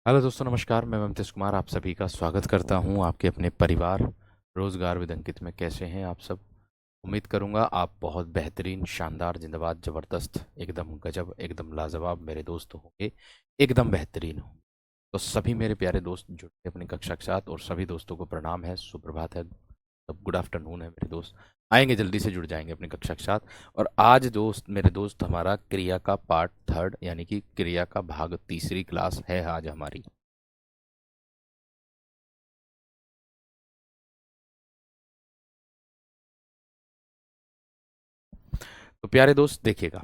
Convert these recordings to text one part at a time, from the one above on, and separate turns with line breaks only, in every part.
Hello दोस्तों, नमस्कार। मैं ममतेश कुमार आप सभी का स्वागत करता हूं आपके अपने परिवार रोजगार विद अंकित में। कैसे हैं आप सब? उम्मीद करूंगा आप बहुत बेहतरीन, शानदार, जिंदाबाद, जबरदस्त, एकदम गजब, एकदम लाजवाब मेरे दोस्त होंगे। एकदम बेहतरीन हो। तो सभी मेरे प्यारे दोस्त जुड़े अपनी कक्षा के साथ, और सभी दोस्तों को प्रणाम है, सुप्रभात है, तब गुड आफ्टरनून है। मेरे दोस्त आएंगे, जल्दी से जुड़ जाएंगे अपनी कक्षा के साथ। और आज दोस्त, मेरे दोस्त, हमारा क्रिया का पार्ट थर्ड, यानी कि क्रिया का भाग तीसरी क्लास है आज हमारी। तो प्यारे दोस्त देखिएगा,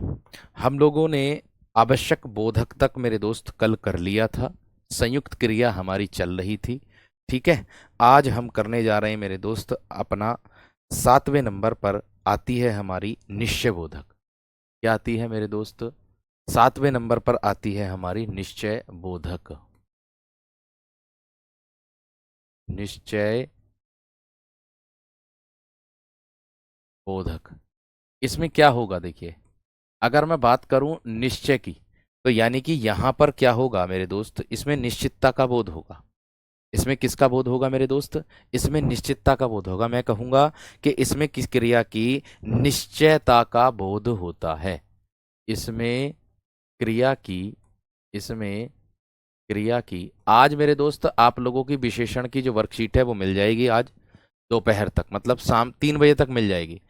हम लोगों ने आवश्यक बोधक तक मेरे दोस्त कल कर लिया था। संयुक्त क्रिया हमारी चल रही थी। ठीक है। आज हम करने जा रहे हैं मेरे दोस्त अपना 7वें नंबर पर आती है हमारी निश्चय बोधक। क्या आती है मेरे दोस्त? 7वें नंबर पर आती है हमारी निश्चय बोधक। निश्चय बोधक। इसमें क्या होगा देखिए, अगर मैं बात करूं निश्चय की, तो यानी कि यहां पर क्या होगा मेरे दोस्त, इसमें निश्चितता का बोध होगा। इसमें किसका बोध होगा मेरे दोस्त? इसमें निश्चितता का बोध होगा। मैं कहूंगा कि इसमें किस क्रिया की निश्चयता का बोध होता है। इसमें क्रिया की इसमें क्रिया की आज मेरे दोस्त आप लोगों की विशेषण की जो वर्कशीट है वो मिल जाएगी आज दोपहर तक, मतलब शाम 3 बजे तक मिल जाएगी।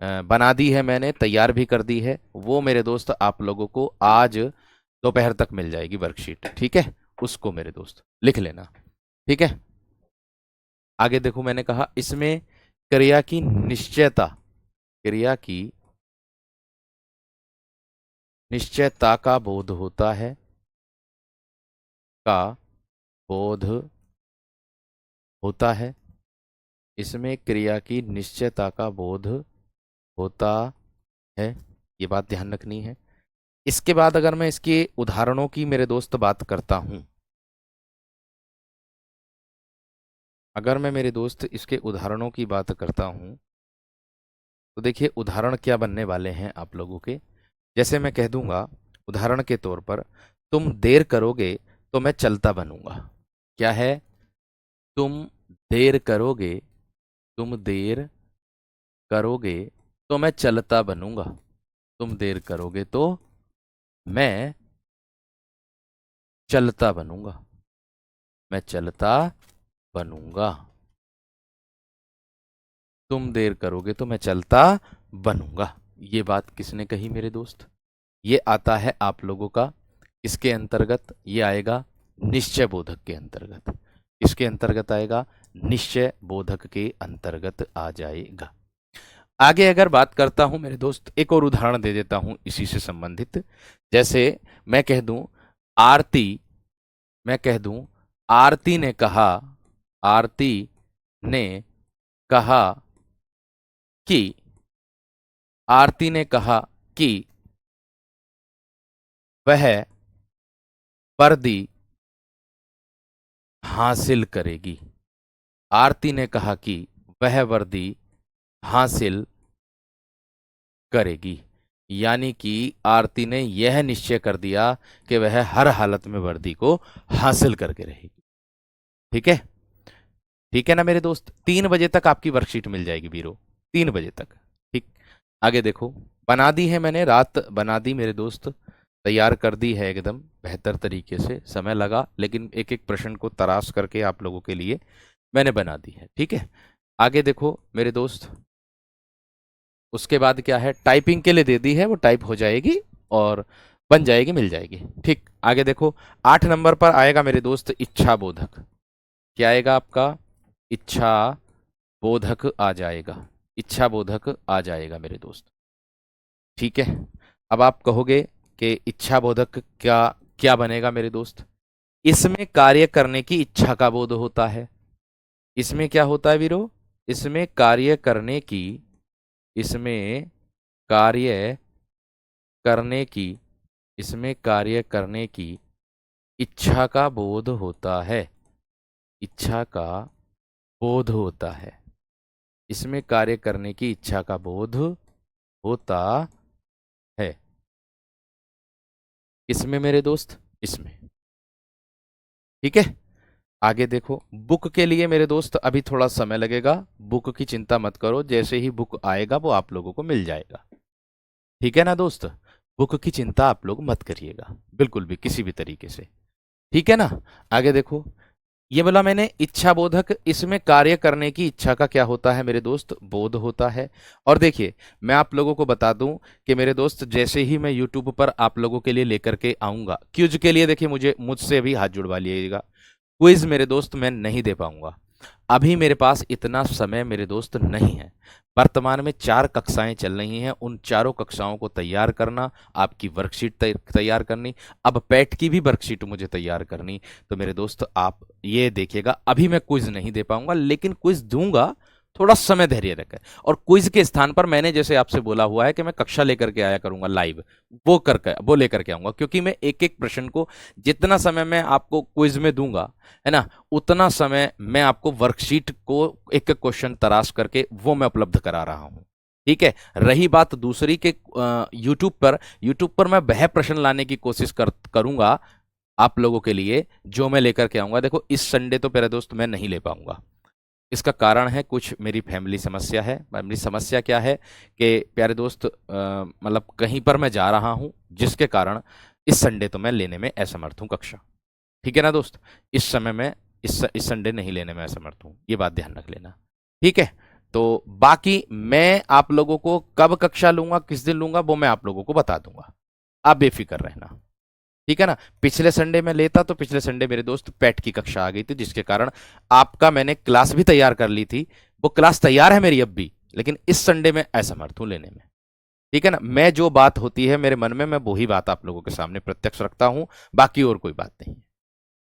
बना दी है मैंने, तैयार भी कर दी है वो मेरे दोस्त, आप लोगों को आज दोपहर तक मिल जाएगी वर्कशीट। ठीक है, उसको मेरे दोस्त लिख लेना। ठीक है। आगे देखो, मैंने कहा इसमें क्रिया की निश्चयता, क्रिया की निश्चयता का बोध होता है, का बोध होता है। इसमें क्रिया की निश्चयता का बोध होता है, ये बात ध्यान रखनी है। इसके बाद अगर मैं इसके उदाहरणों की मेरे दोस्त बात करता हूं, अगर मैं मेरे दोस्त इसके उदाहरणों की बात करता हूं, तो देखिए उदाहरण क्या बनने वाले हैं आप लोगों के। जैसे मैं कह दूंगा उदाहरण के तौर पर, तुम देर करोगे तो मैं चलता बनूंगा। क्या है? तुम देर करोगे, तुम देर करोगे तो मैं चलता बनूंगा। तुम देर करोगे तो मैं चलता बनूंगा। मैं चलता बनूंगा। तुम देर करोगे तो मैं चलता बनूंगा। ये बात किसने कही मेरे दोस्त? ये आता है आप लोगों का, इसके अंतर्गत ये आएगा निश्चय बोधक के अंतर्गत। इसके अंतर्गत आएगा, निश्चय बोधक के अंतर्गत आ जाएगा। आगे अगर बात करता हूं मेरे दोस्त, एक और उदाहरण दे देता हूं इसी से संबंधित। जैसे मैं कह दूं आरती, मैं कह दूं आरती ने कहा, आरती ने कहा कि, आरती ने कहा कि वह वर्दी हासिल करेगी। आरती ने कहा कि वह वर्दी हासिल करेगी। यानी कि आरती ने यह निश्चय कर दिया कि वह हर हालत में वर्दी को हासिल करके रहेगी। ठीक है। ठीक है ना मेरे दोस्त? 3 बजे तक आपकी वर्कशीट मिल जाएगी बीरो, 3 बजे तक। ठीक। आगे देखो, बना दी है मैंने, रात बना दी मेरे दोस्त, तैयार कर दी है एकदम बेहतर तरीके से। समय लगा, लेकिन एक एक प्रश्न को तराश करके आप लोगों के लिए मैंने बना दी है। ठीक है। आगे देखो मेरे दोस्त, उसके बाद क्या है, टाइपिंग के लिए दे दी है, वो टाइप हो जाएगी और बन जाएगी, मिल जाएगी। ठीक। आगे देखो, 8 नंबर पर आएगा मेरे दोस्त इच्छा बोधक। क्या आएगा आपका? इच्छा बोधक आ जाएगा। इच्छा बोधक आ जाएगा मेरे दोस्त। ठीक है। अब आप कहोगे कि इच्छा बोधक क्या क्या बनेगा मेरे दोस्त? इसमें कार्य करने की इच्छा का बोध होता है। इसमें क्या होता है वीरो? इसमें कार्य करने की, इसमें कार्य करने की, इसमें कार्य करने की इच्छा का बोध होता है। इच्छा का बोध होता है। इसमें कार्य करने की इच्छा का बोध होता है। इसमें मेरे दोस्त, इसमें ठीक है, आगे देखो। बुक के लिए मेरे दोस्त अभी थोड़ा समय लगेगा, बुक की चिंता मत करो, जैसे ही बुक आएगा वो आप लोगों को मिल जाएगा। ठीक है ना दोस्त, बुक की चिंता आप लोग मत करिएगा बिल्कुल भी, किसी भी तरीके से। ठीक है ना, आगे देखो। ये बोला मैंने इच्छा बोधक, इसमें कार्य करने की इच्छा का क्या होता है मेरे दोस्त, बोध होता है। और देखिए मैं आप लोगों को बता दूं कि मेरे दोस्त जैसे ही मैं यूट्यूब पर आप लोगों के लिए लेकर के आऊंगा क्विज के लिए, देखिए मुझसे भी हाथ जुड़वा लीजिएगा। क्विज मेरे दोस्त मैं नहीं दे पाऊंगा, अभी मेरे पास इतना समय मेरे दोस्त नहीं है। वर्तमान में 4 कक्षाएं चल रही हैं, उन चारों कक्षाओं को तैयार करना, आपकी वर्कशीट तैयार करनी, अब पैट की भी वर्कशीट मुझे तैयार करनी। तो मेरे दोस्त आप ये देखिएगा, अभी मैं क्विज नहीं दे पाऊंगा, लेकिन क्विज दूंगा, थोड़ा समय धैर्य रखें। और क्विज के स्थान पर मैंने जैसे आपसे बोला हुआ है कि मैं कक्षा लेकर के आया करूंगा लाइव, वो लेकर के आऊंगा, क्योंकि मैं एक एक प्रश्न को, जितना समय मैं आपको क्विज में दूंगा है ना, उतना समय मैं आपको वर्कशीट को एक एक क्वेश्चन तराश करके वो मैं उपलब्ध करा रहा हूं। ठीक है, रही बात दूसरी के यूट्यूब पर मैं वह प्रश्न लाने की कोशिश करूंगा आप लोगों के लिए जो मैं लेकर के आऊंगा। देखो इस संडे तो मेरे दोस्त मैं नहीं ले पाऊंगा, इसका कारण है कुछ मेरी फैमिली समस्या है। फैमिली समस्या क्या है कि प्यारे दोस्त, मतलब कहीं पर मैं जा रहा हूं, जिसके कारण इस संडे तो मैं लेने में असमर्थ हूं कक्षा। ठीक है ना दोस्त, इस समय में इस संडे नहीं लेने में असमर्थ हूं, ये बात ध्यान रख लेना। ठीक है, तो बाकी मैं आप लोगों को कब कक्षा लूंगा, किस दिन लूंगा, वो मैं आप लोगों को बता दूंगा, आप बेफिक्र रहना। ठीक है ना, पिछले संडे में लेता तो पिछले संडे मेरे दोस्त पैट की कक्षा आ गई थी, जिसके कारण आपका मैंने क्लास भी तैयार कर ली थी, वो क्लास तैयार है मेरी अब भी, लेकिन इस संडे में असमर्थ हूं लेने में। ठीक है ना, मैं जो बात होती है मेरे मन में, मैं वही बात आप लोगों के सामने प्रत्यक्ष रखता हूं, बाकी और कोई बात नहीं।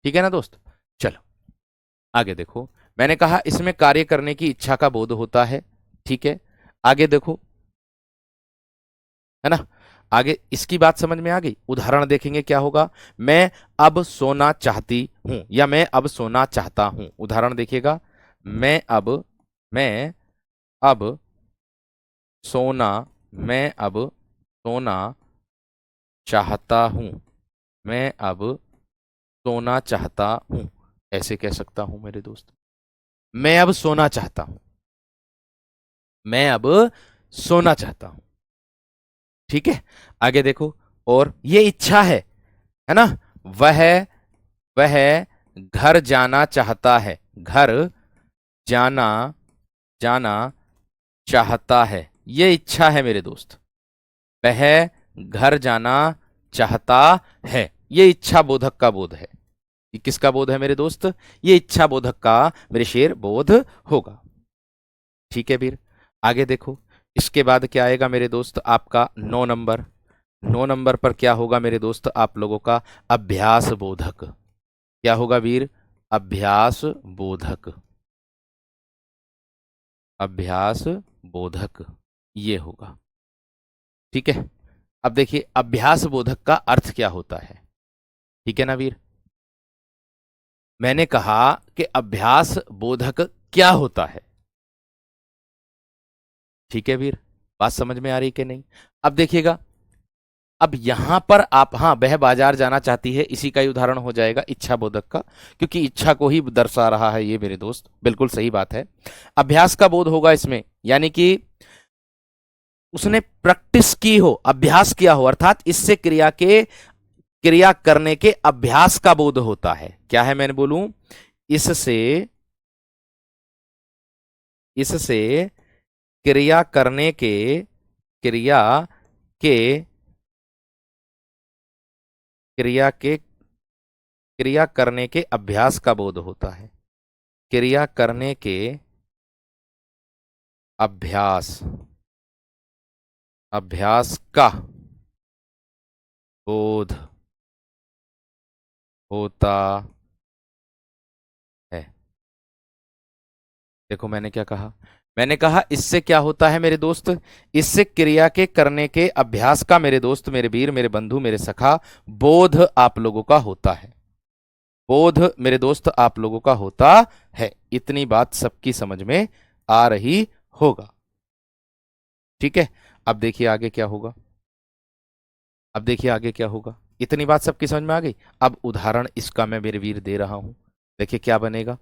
ठीक है ना दोस्त, चलो आगे देखो। मैंने कहा इसमें कार्य करने की इच्छा का बोध होता है। ठीक है, आगे देखो, है ना, आगे इसकी बात समझ में आ गई। उदाहरण देखेंगे क्या होगा, मैं अब सोना चाहती हूं या मैं अब सोना चाहता हूं। उदाहरण देखिएगा, मैं अब सोना मैं अब सोना चाहता हूं, मैं अब सोना चाहता हूं, ऐसे कह सकता हूं मेरे दोस्त। मैं अब सोना चाहता हूं, मैं अब सोना चाहता हूं। ठीक है, आगे देखो। और ये इच्छा है ना, वह वह घर जाना चाहता है, घर जाना जाना चाहता है, ये इच्छा है मेरे दोस्त। वह घर जाना चाहता है, ये इच्छा बोधक का बोध है। ये किसका बोध है मेरे दोस्त, ये इच्छा बोधक का मेरे शेर बोध होगा। ठीक है वीर, आगे देखो। इसके बाद क्या आएगा मेरे दोस्त, आपका 9 नंबर। 9 नंबर पर क्या होगा मेरे दोस्त आप लोगों का, अभ्यास बोधक। क्या होगा वीर, अभ्यास बोधक, अभ्यास बोधक ये होगा। ठीक है, अब देखिए अभ्यास बोधक का अर्थ क्या होता है। ठीक है ना वीर, मैंने कहा कि अभ्यास बोधक क्या होता है। ठीक है वीर, बात समझ में आ रही कि नहीं। अब देखिएगा, अब यहां पर आप, हाँ वह बाजार जाना चाहती है, इसी का ही उदाहरण हो जाएगा इच्छा बोधक का, क्योंकि इच्छा को ही दर्शा रहा है ये मेरे दोस्त, बिल्कुल सही बात है। अभ्यास का बोध होगा इसमें, यानी कि उसने प्रैक्टिस की हो, अभ्यास किया हो, अर्थात इससे क्रिया करने के अभ्यास का बोध होता है। क्या है मैंने बोलूं, इससे इससे क्रिया करने के क्रिया के क्रिया के क्रिया करने के अभ्यास का बोध होता है, क्रिया करने के अभ्यास अभ्यास का बोध होता है। देखो मैंने क्या कहा, मैंने कहा इससे क्या होता है मेरे दोस्त, इससे क्रिया के करने के अभ्यास का मेरे दोस्त, मेरे वीर, मेरे बंधु, मेरे सखा, बोध आप लोगों का होता है। बोध मेरे दोस्त आप लोगों का होता है, इतनी बात सबकी समझ में आ रही होगा। ठीक है, अब देखिए आगे क्या होगा, अब देखिए आगे क्या होगा। इतनी बात सबकी समझ में आ गई। अब उदाहरण इसका मैं मेरे वीर दे रहा हूं, देखिए क्या बनेगा।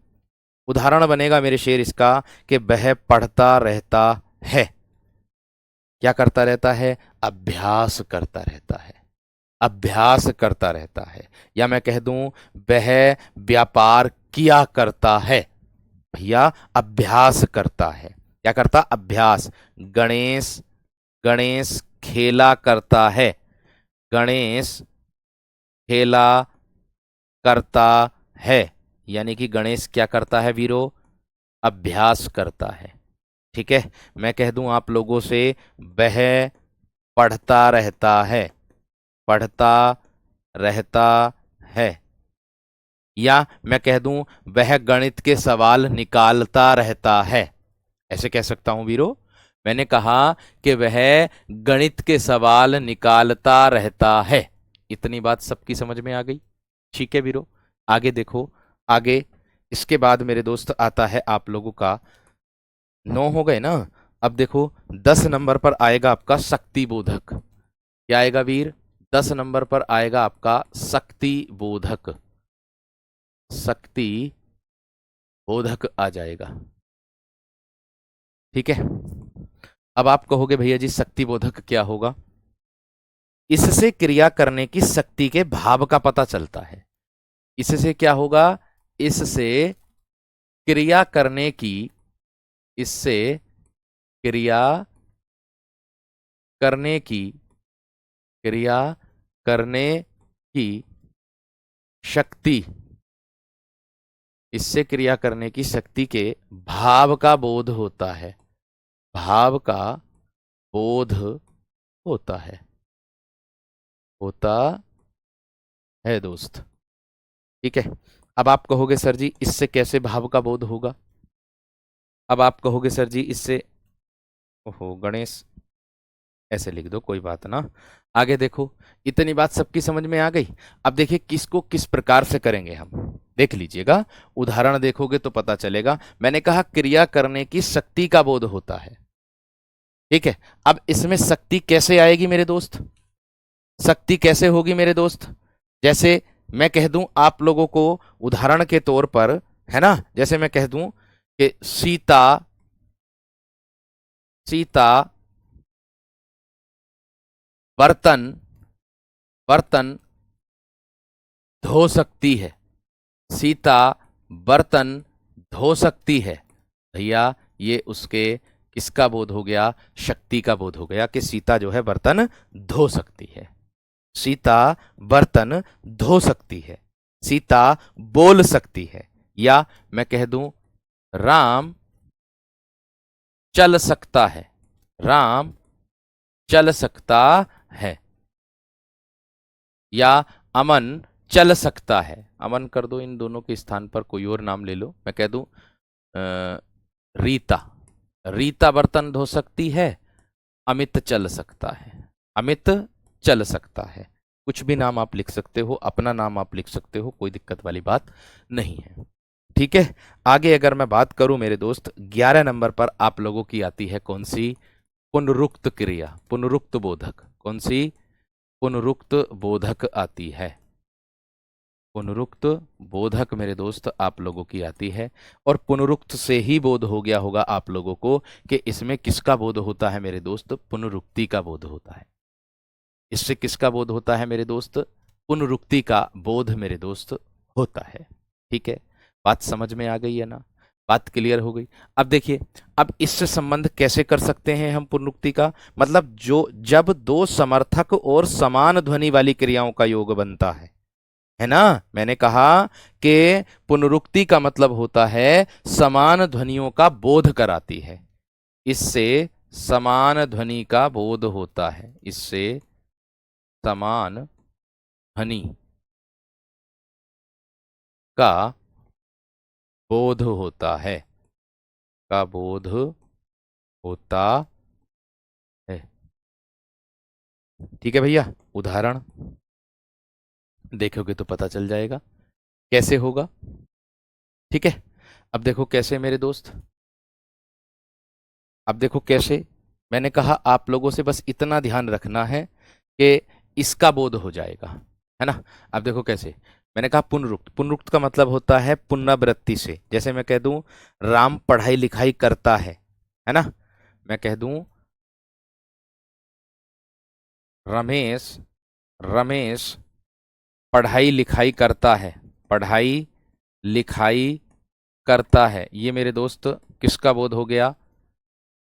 उदाहरण बनेगा मेरे शेर इसका कि वह पढ़ता रहता है। क्या करता रहता है? अभ्यास करता रहता है, अभ्यास करता रहता है। या मैं कह दूं वह व्यापार किया करता है। भैया अभ्यास करता है, क्या करता? अभ्यास। गणेश, गणेश खेला करता है, गणेश खेला करता है। यानी कि गणेश क्या करता है वीरो? अभ्यास करता है। ठीक है, मैं कह दूं आप लोगों से वह पढ़ता रहता है, पढ़ता रहता है। या मैं कह दूं वह गणित के सवाल निकालता रहता है। ऐसे कह सकता हूं वीरो, मैंने कहा कि वह गणित के सवाल निकालता रहता है। इतनी बात सबकी समझ में आ गई? ठीक है वीरो, आगे देखो। आगे इसके बाद मेरे दोस्त आता है आप लोगों का, 9 हो गए ना। अब देखो 10 नंबर पर आएगा आपका शक्ति बोधक। क्या आएगा वीर? 10 नंबर पर आएगा आपका शक्ति बोधक, शक्ति बोधक आ जाएगा। ठीक है, अब आप कहोगे भैया जी शक्ति बोधक क्या होगा? इससे क्रिया करने की शक्ति के भाव का पता चलता है। इससे क्या होगा? इससे क्रिया करने की, इससे क्रिया करने की, क्रिया करने की शक्ति, इससे क्रिया करने की शक्ति के भाव का बोध होता है, भाव का बोध होता है, होता है दोस्त। ठीक है, अब आप कहोगे सर जी इससे कैसे भाव का बोध होगा? अब आप कहोगे सर जी इससे, ओहो गणेश ऐसे लिख दो कोई बात ना। आगे देखो, इतनी बात सबकी समझ में आ गई। अब देखिए किसको किस प्रकार से करेंगे हम, देख लीजिएगा। उदाहरण देखोगे तो पता चलेगा। मैंने कहा क्रिया करने की शक्ति का बोध होता है। ठीक है, अब इसमें शक्ति कैसे आएगी मेरे दोस्त? शक्ति कैसे होगी मेरे दोस्त? जैसे मैं कह दूं आप लोगों को उदाहरण के तौर पर, है ना, जैसे मैं कह दूं कि सीता, सीता बर्तन, बर्तन धो सकती है, सीता बर्तन धो सकती है। भैया ये उसके किसका बोध हो गया? शक्ति का बोध हो गया कि सीता जो है बर्तन धो सकती है, सीता बर्तन धो सकती है, सीता बोल सकती है। या मैं कह दूं राम चल सकता है, राम चल सकता है। या अमन चल सकता है, अमन कर दो, इन दोनों के स्थान पर कोई और नाम ले लो। मैं कह दूं रीता, रीता बर्तन धो सकती है, अमित चल सकता है, अमित चल सकता है। कुछ भी नाम आप लिख सकते हो, अपना नाम आप लिख सकते हो, कोई दिक्कत वाली बात नहीं है। ठीक है, आगे अगर मैं बात करूं मेरे दोस्त, 11 नंबर पर आप लोगों की आती है कौन सी? पुनरुक्त क्रिया, पुनरुक्त बोधक। कौन सी? पुनरुक्त बोधक आती है, पुनरुक्त बोधक मेरे दोस्त आप लोगों की आती है। और पुनरुक्त से ही बोध हो गया होगा आप लोगों को कि इसमें किसका बोध होता है मेरे दोस्त? पुनरुक्ति का बोध होता है। इससे किसका बोध होता है मेरे दोस्त? पुनरुक्ति का बोध मेरे दोस्त होता है। ठीक है, बात समझ में आ गई है ना? बात क्लियर हो गई? अब देखिए, अब इससे संबंध कैसे कर सकते हैं हम पुनरुक्ति का? मतलब जो जब दो समर्थक और समान ध्वनि वाली क्रियाओं का योग बनता है ना। मैंने कहा कि पुनरुक्ति का मतलब होता है समान ध्वनियों का बोध कराती है, इससे समान ध्वनि का बोध होता है, इससे समान ध्वनि का बोध होता है, का बोध होता है। ठीक है भैया, उदाहरण देखोगे तो पता चल जाएगा कैसे होगा। ठीक है, अब देखो कैसे मेरे दोस्त, अब देखो कैसे। मैंने कहा आप लोगों से बस इतना ध्यान रखना है कि इसका बोध हो जाएगा, है ना। अब देखो कैसे, मैंने कहा पुनरुक्त, पुनरुक्त का मतलब होता है पुनरावृत्ति से। जैसे मैं कह दूं राम पढ़ाई लिखाई करता है ना। मैं कह दूं रमेश रमेश पढ़ाई लिखाई करता है, पढ़ाई लिखाई करता है। ये मेरे दोस्त किसका बोध हो गया?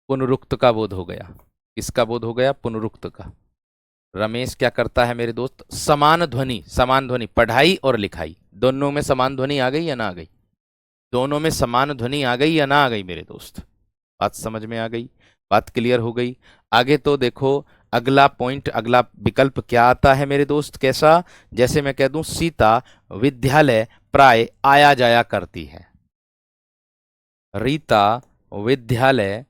पुनरुक्त का बोध हो गया। किसका बोध हो गया? पुनरुक्त का। रमेश क्या करता है मेरे दोस्त? समान ध्वनि, समान ध्वनि, पढ़ाई और लिखाई दोनों में समान ध्वनि आ गई या ना आ गई? दोनों में समान ध्वनि आ गई या ना आ गई मेरे दोस्त? बात समझ में आ गई? बात क्लियर हो गई? आगे तो देखो, अगला पॉइंट, अगला विकल्प क्या आता है मेरे दोस्त? कैसा? जैसे मैं कह दूं सीता विद्यालय प्राय आया जाया करती है। रीता विद्यालय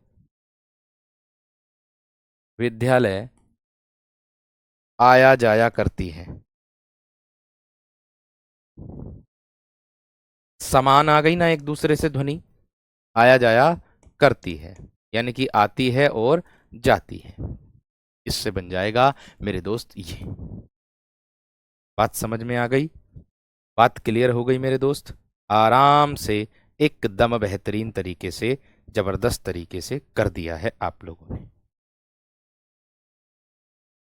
विद्यालय आया जाया करती है। समान आ गई ना एक दूसरे से ध्वनि? आया जाया करती है यानी कि आती है और जाती है। इससे बन जाएगा मेरे दोस्त ये। बात समझ में आ गई? बात क्लियर हो गई मेरे दोस्त? आराम से एकदम बेहतरीन तरीके से, जबरदस्त तरीके से कर दिया है आप लोगों ने।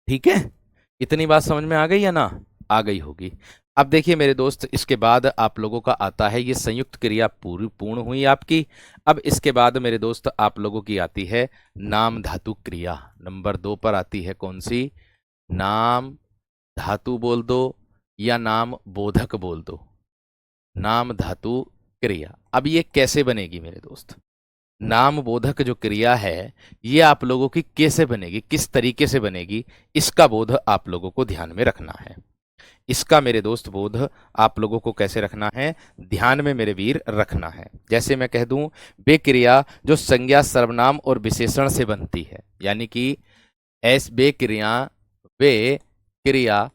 ठीक है, इतनी बात समझ में आ गई या ना? आ गई होगी। अब देखिए मेरे दोस्त, इसके बाद आप लोगों का आता है, ये संयुक्त क्रिया पूरी पूर्ण हुई आपकी। अब इसके बाद मेरे दोस्त आप लोगों की आती है नाम धातु क्रिया। नंबर 2 पर आती है कौन सी? नाम धातु बोल दो या नाम बोधक बोल दो। नाम धातु क्रिया। अब ये कैसे बनेगी मेरे दोस्त? नाम बोधक जो क्रिया है ये आप लोगों की कैसे बनेगी, किस तरीके से बनेगी, इसका बोध आप लोगों को ध्यान में रखना है। इसका मेरे दोस्त बोध आप लोगों को कैसे रखना है, ध्यान में मेरे वीर रखना है। जैसे मैं कह दूं वे क्रिया जो संज्ञा सर्वनाम और विशेषण से बनती है, यानी कि वे क्रिया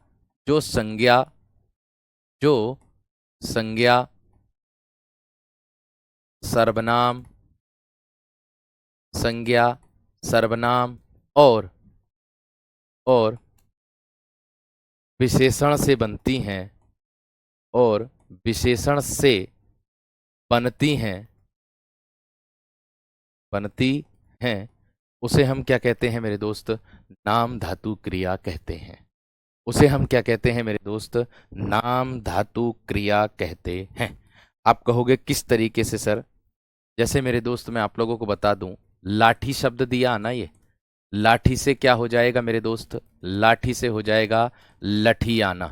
जो जो संज्ञा सर्वनाम संज्ञा सर्वनाम और विशेषण से बनती हैं, और विशेषण से बनती हैं बनती हैं उसे हम क्या कहते हैं मेरे दोस्त? नाम धातु क्रिया कहते हैं। उसे हम क्या कहते हैं मेरे दोस्त? नाम धातु क्रिया कहते हैं। आप कहोगे किस तरीके से सर? जैसे मेरे दोस्त मैं आप लोगों को बता दूं, लाठी शब्द दिया ना, ये लाठी से क्या हो जाएगा मेरे दोस्त? लाठी से हो जाएगा लठियाना।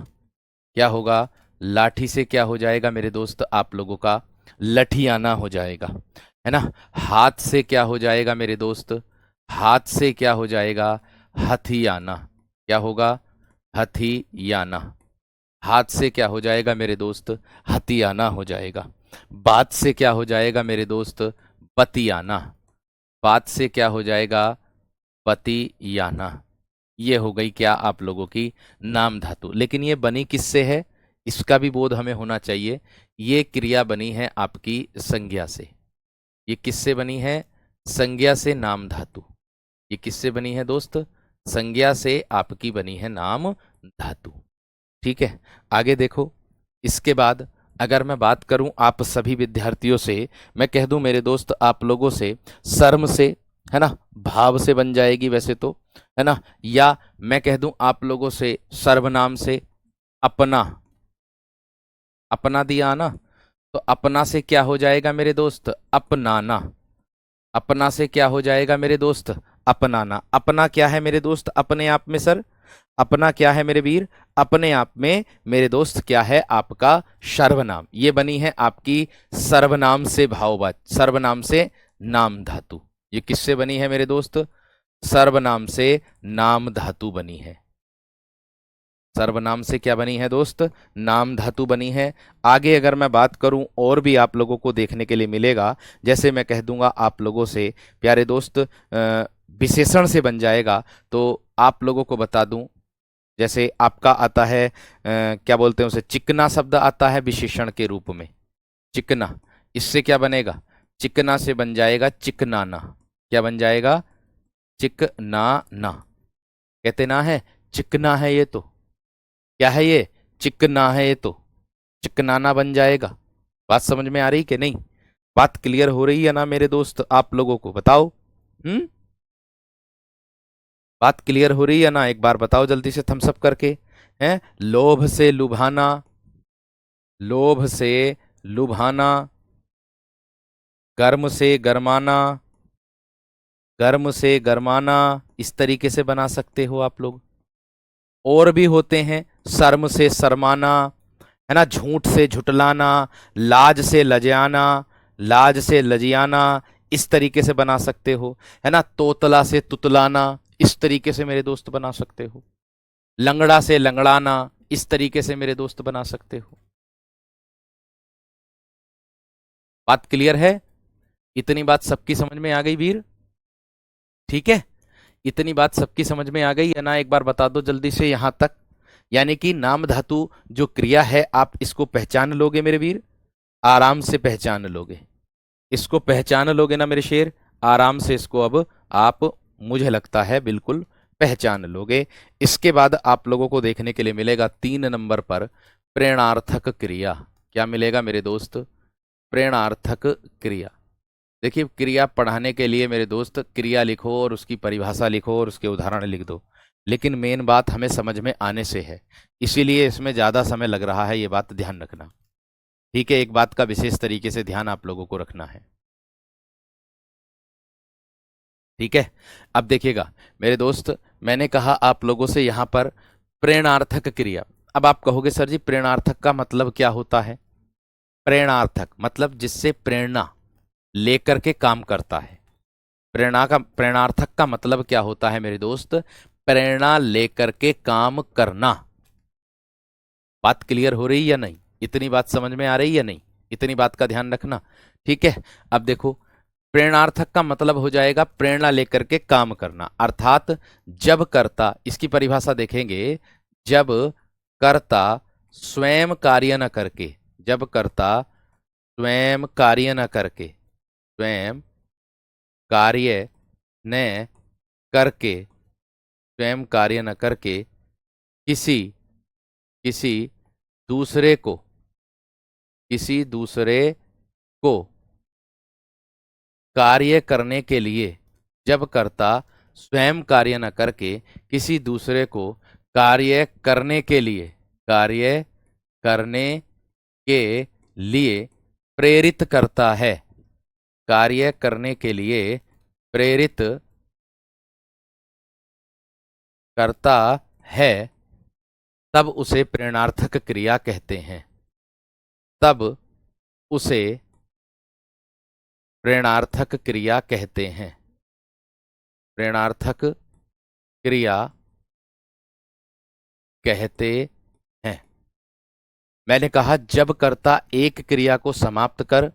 क्या होगा? लाठी से क्या हो जाएगा मेरे दोस्त आप लोगों का? लठियाना हो जाएगा, है ना। हाथ से क्या हो जाएगा मेरे दोस्त? हाथ से क्या हो जाएगा? हथियाना। क्या होगा? हथियाना। हाथ से क्या हो जाएगा मेरे दोस्त? हथियाना हो जाएगा। बात से क्या हो जाएगा मेरे दोस्त? बतियाना। बात से क्या हो जाएगा? बतियाना। ये हो गई क्या आप लोगों की नाम धातु। लेकिन ये बनी किससे है, इसका भी बोध हमें होना चाहिए। ये क्रिया बनी है आपकी संज्ञा से। ये किससे बनी है? संज्ञा से नाम धातु। ये किससे बनी है दोस्त? संज्ञा से आपकी बनी है नाम धातु। ठीक है, आगे देखो। इसके बाद अगर मैं बात करूं आप सभी विद्यार्थियों से, मैं कह दूं मेरे दोस्त आप लोगों से सर्म से, है ना, भाव से बन जाएगी वैसे तो, है ना। या मैं कह दूं आप लोगों से सर्वनाम से अपना। अपना दिया ना, तो अपना से क्या हो जाएगा मेरे दोस्त? अपनाना। अपना से क्या हो जाएगा मेरे दोस्त? अपनाना। अपना क्या है मेरे दोस्त अपने आप में सर? अपना क्या है मेरे वीर अपने आप में मेरे दोस्त? क्या है आपका? सर्वनाम। ये बनी है आपकी सर्वनाम से भाववाचक, सर्वनाम से नाम धातु। ये किससे बनी है मेरे दोस्त? सर्वनाम से नाम धातु बनी है। सर्वनाम से क्या बनी है दोस्त? नाम धातु बनी है। आगे अगर मैं बात करूं और भी आप लोगों को देखने के लिए मिलेगा। जैसे मैं कह दूंगा आप लोगों से प्यारे दोस्त विशेषण से बन जाएगा, तो आप लोगों को बता दूं, जैसे आपका आता है क्या बोलते हैं उसे, चिकना शब्द आता है विशेषण के रूप में, चिकना। इससे क्या बनेगा? चिकना से बन जाएगा चिकनाना। क्या बन जाएगा? चिकनाना। कहते ना है चिकना है, ये तो क्या है? ये चिकना है तो चिकनाना बन जाएगा। बात समझ में आ रही कि नहीं? बात क्लियर हो रही है ना मेरे दोस्त? आप लोगों को बताओ। बात क्लियर हो रही है ना? एक बार बताओ जल्दी से थम्स अप करके। हैं? लोभ से लुभाना, लोभ से लुभाना, गर्म से गरमाना, गर्म से गरमाना, इस तरीके से बना सकते हो आप लोग। और भी होते हैं, शर्म से शर्माना, है ना, झूठ से झुटलाना, लाज से लजाना, लाज से लजियाना, इस तरीके से बना सकते हो। है ना, तोतला से तुतलाना, इस तरीके से मेरे दोस्त बना सकते हो। लंगड़ा से लंगड़ाना, इस तरीके से मेरे दोस्त बना सकते हो। बात क्लियर है? इतनी बात सबकी समझ में आ गई वीर? ठीक है, इतनी बात सबकी समझ में आ गई है ना? एक बार बता दो जल्दी से यहां तक। यानी कि नाम धातु जो क्रिया है, आप इसको पहचान लोगे मेरे वीर, आराम से पहचान लोगे। इसको पहचान लोगे ना मेरे शेर? आराम से इसको अब आप, मुझे लगता है, बिल्कुल पहचान लोगे। इसके बाद आप लोगों को देखने के लिए मिलेगा 3 नंबर पर प्रेरणार्थक क्रिया। क्या मिलेगा मेरे दोस्त? प्रेरणार्थक क्रिया। देखिए, क्रिया पढ़ाने के लिए मेरे दोस्त क्रिया लिखो और उसकी परिभाषा लिखो और उसके उदाहरण लिख दो, लेकिन मेन बात हमें समझ में आने से है, इसीलिए इसमें ज़्यादा समय लग रहा है, ये बात ध्यान रखना। ठीक है, एक बात का विशेष तरीके से ध्यान आप लोगों को रखना है। ठीक है, अब देखिएगा मेरे दोस्त, मैंने कहा आप लोगों से यहां पर प्रेरणार्थक क्रिया। अब आप कहोगे सर जी प्रेरणार्थक का मतलब क्या होता है? प्रेरणार्थक मतलब जिससे प्रेरणा लेकर के काम करता है। प्रेरणार्थक का मतलब क्या होता है मेरे दोस्त? प्रेरणा लेकर के काम करना। बात क्लियर हो रही या नहीं? इतनी बात समझ में आ रही या नहीं? इतनी बात का ध्यान रखना। ठीक है, अब देखो, प्रेरणार्थक का मतलब हो जाएगा प्रेरणा लेकर के काम करना, अर्थात जब कर्ता, इसकी परिभाषा देखेंगे, जब कर्ता स्वयं कार्य न करके, जब कर्ता स्वयं कार्य न करके, स्वयं कार्य न करके, स्वयं कार्य न करके किसी किसी दूसरे को, किसी दूसरे को कार्य करने के लिए, जब कर्ता स्वयं कार्य न करके किसी दूसरे को कार्य करने के लिए, कार्य करने के लिए प्रेरित करता है, कार्य करने के लिए प्रेरित करता है, तब उसे प्रेरणार्थक क्रिया कहते हैं। तब उसे प्रेरणार्थक क्रिया कहते हैं। प्रेरणार्थक क्रिया कहते हैं। मैंने कहा जब कर्ता एक क्रिया को समाप्त कर,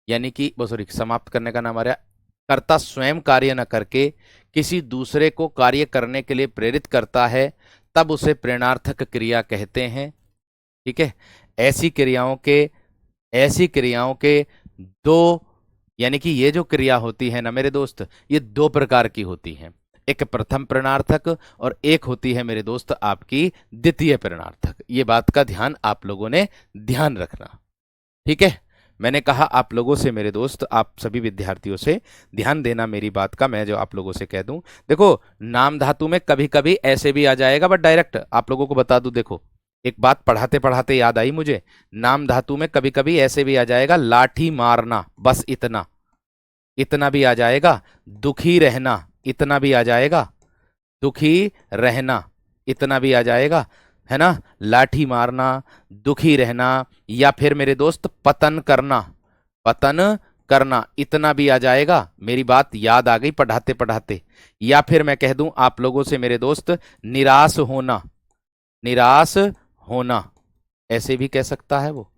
यानी कि सॉरी, समाप्त करने का नाम आ रहा, कर्ता स्वयं कार्य न करके किसी दूसरे को कार्य करने के लिए प्रेरित करता है, तब उसे प्रेरणार्थक क्रिया कहते हैं। ठीक है, ऐसी क्रियाओं के दो, यानी कि ये जो क्रिया होती है ना मेरे दोस्त, ये 2 प्रकार की होती हैं। एक प्रथम प्रेरणार्थक और एक होती है मेरे दोस्त आपकी द्वितीय प्रेरणार्थक। ये बात का ध्यान आप लोगों ने ध्यान रखना। ठीक है, मैंने कहा आप लोगों से मेरे दोस्त, आप सभी विद्यार्थियों से ध्यान देना मेरी बात का, मैं जो आप लोगों से कह दूं। देखो, नाम धातु में कभी कभी ऐसे भी आ जाएगा, बट डायरेक्ट आप लोगों को बता दूं, देखो एक बात पढ़ाते पढ़ाते याद आई मुझे, नाम धातु में कभी कभी ऐसे भी आ जाएगा, लाठी मारना, बस इतना, इतना भी आ जाएगा। दुखी रहना, इतना भी आ जाएगा। दुखी रहना, इतना भी आ जाएगा, है ना। लाठी मारना, दुखी रहना, या फिर मेरे दोस्त पतन करना, पतन करना, इतना भी आ जाएगा। मेरी बात याद आ गई पढ़ाते पढ़ाते। या फिर मैं कह दूं आप लोगों से मेरे दोस्त, निराश होना, निराश होना, ऐसे भी कह सकता है वो,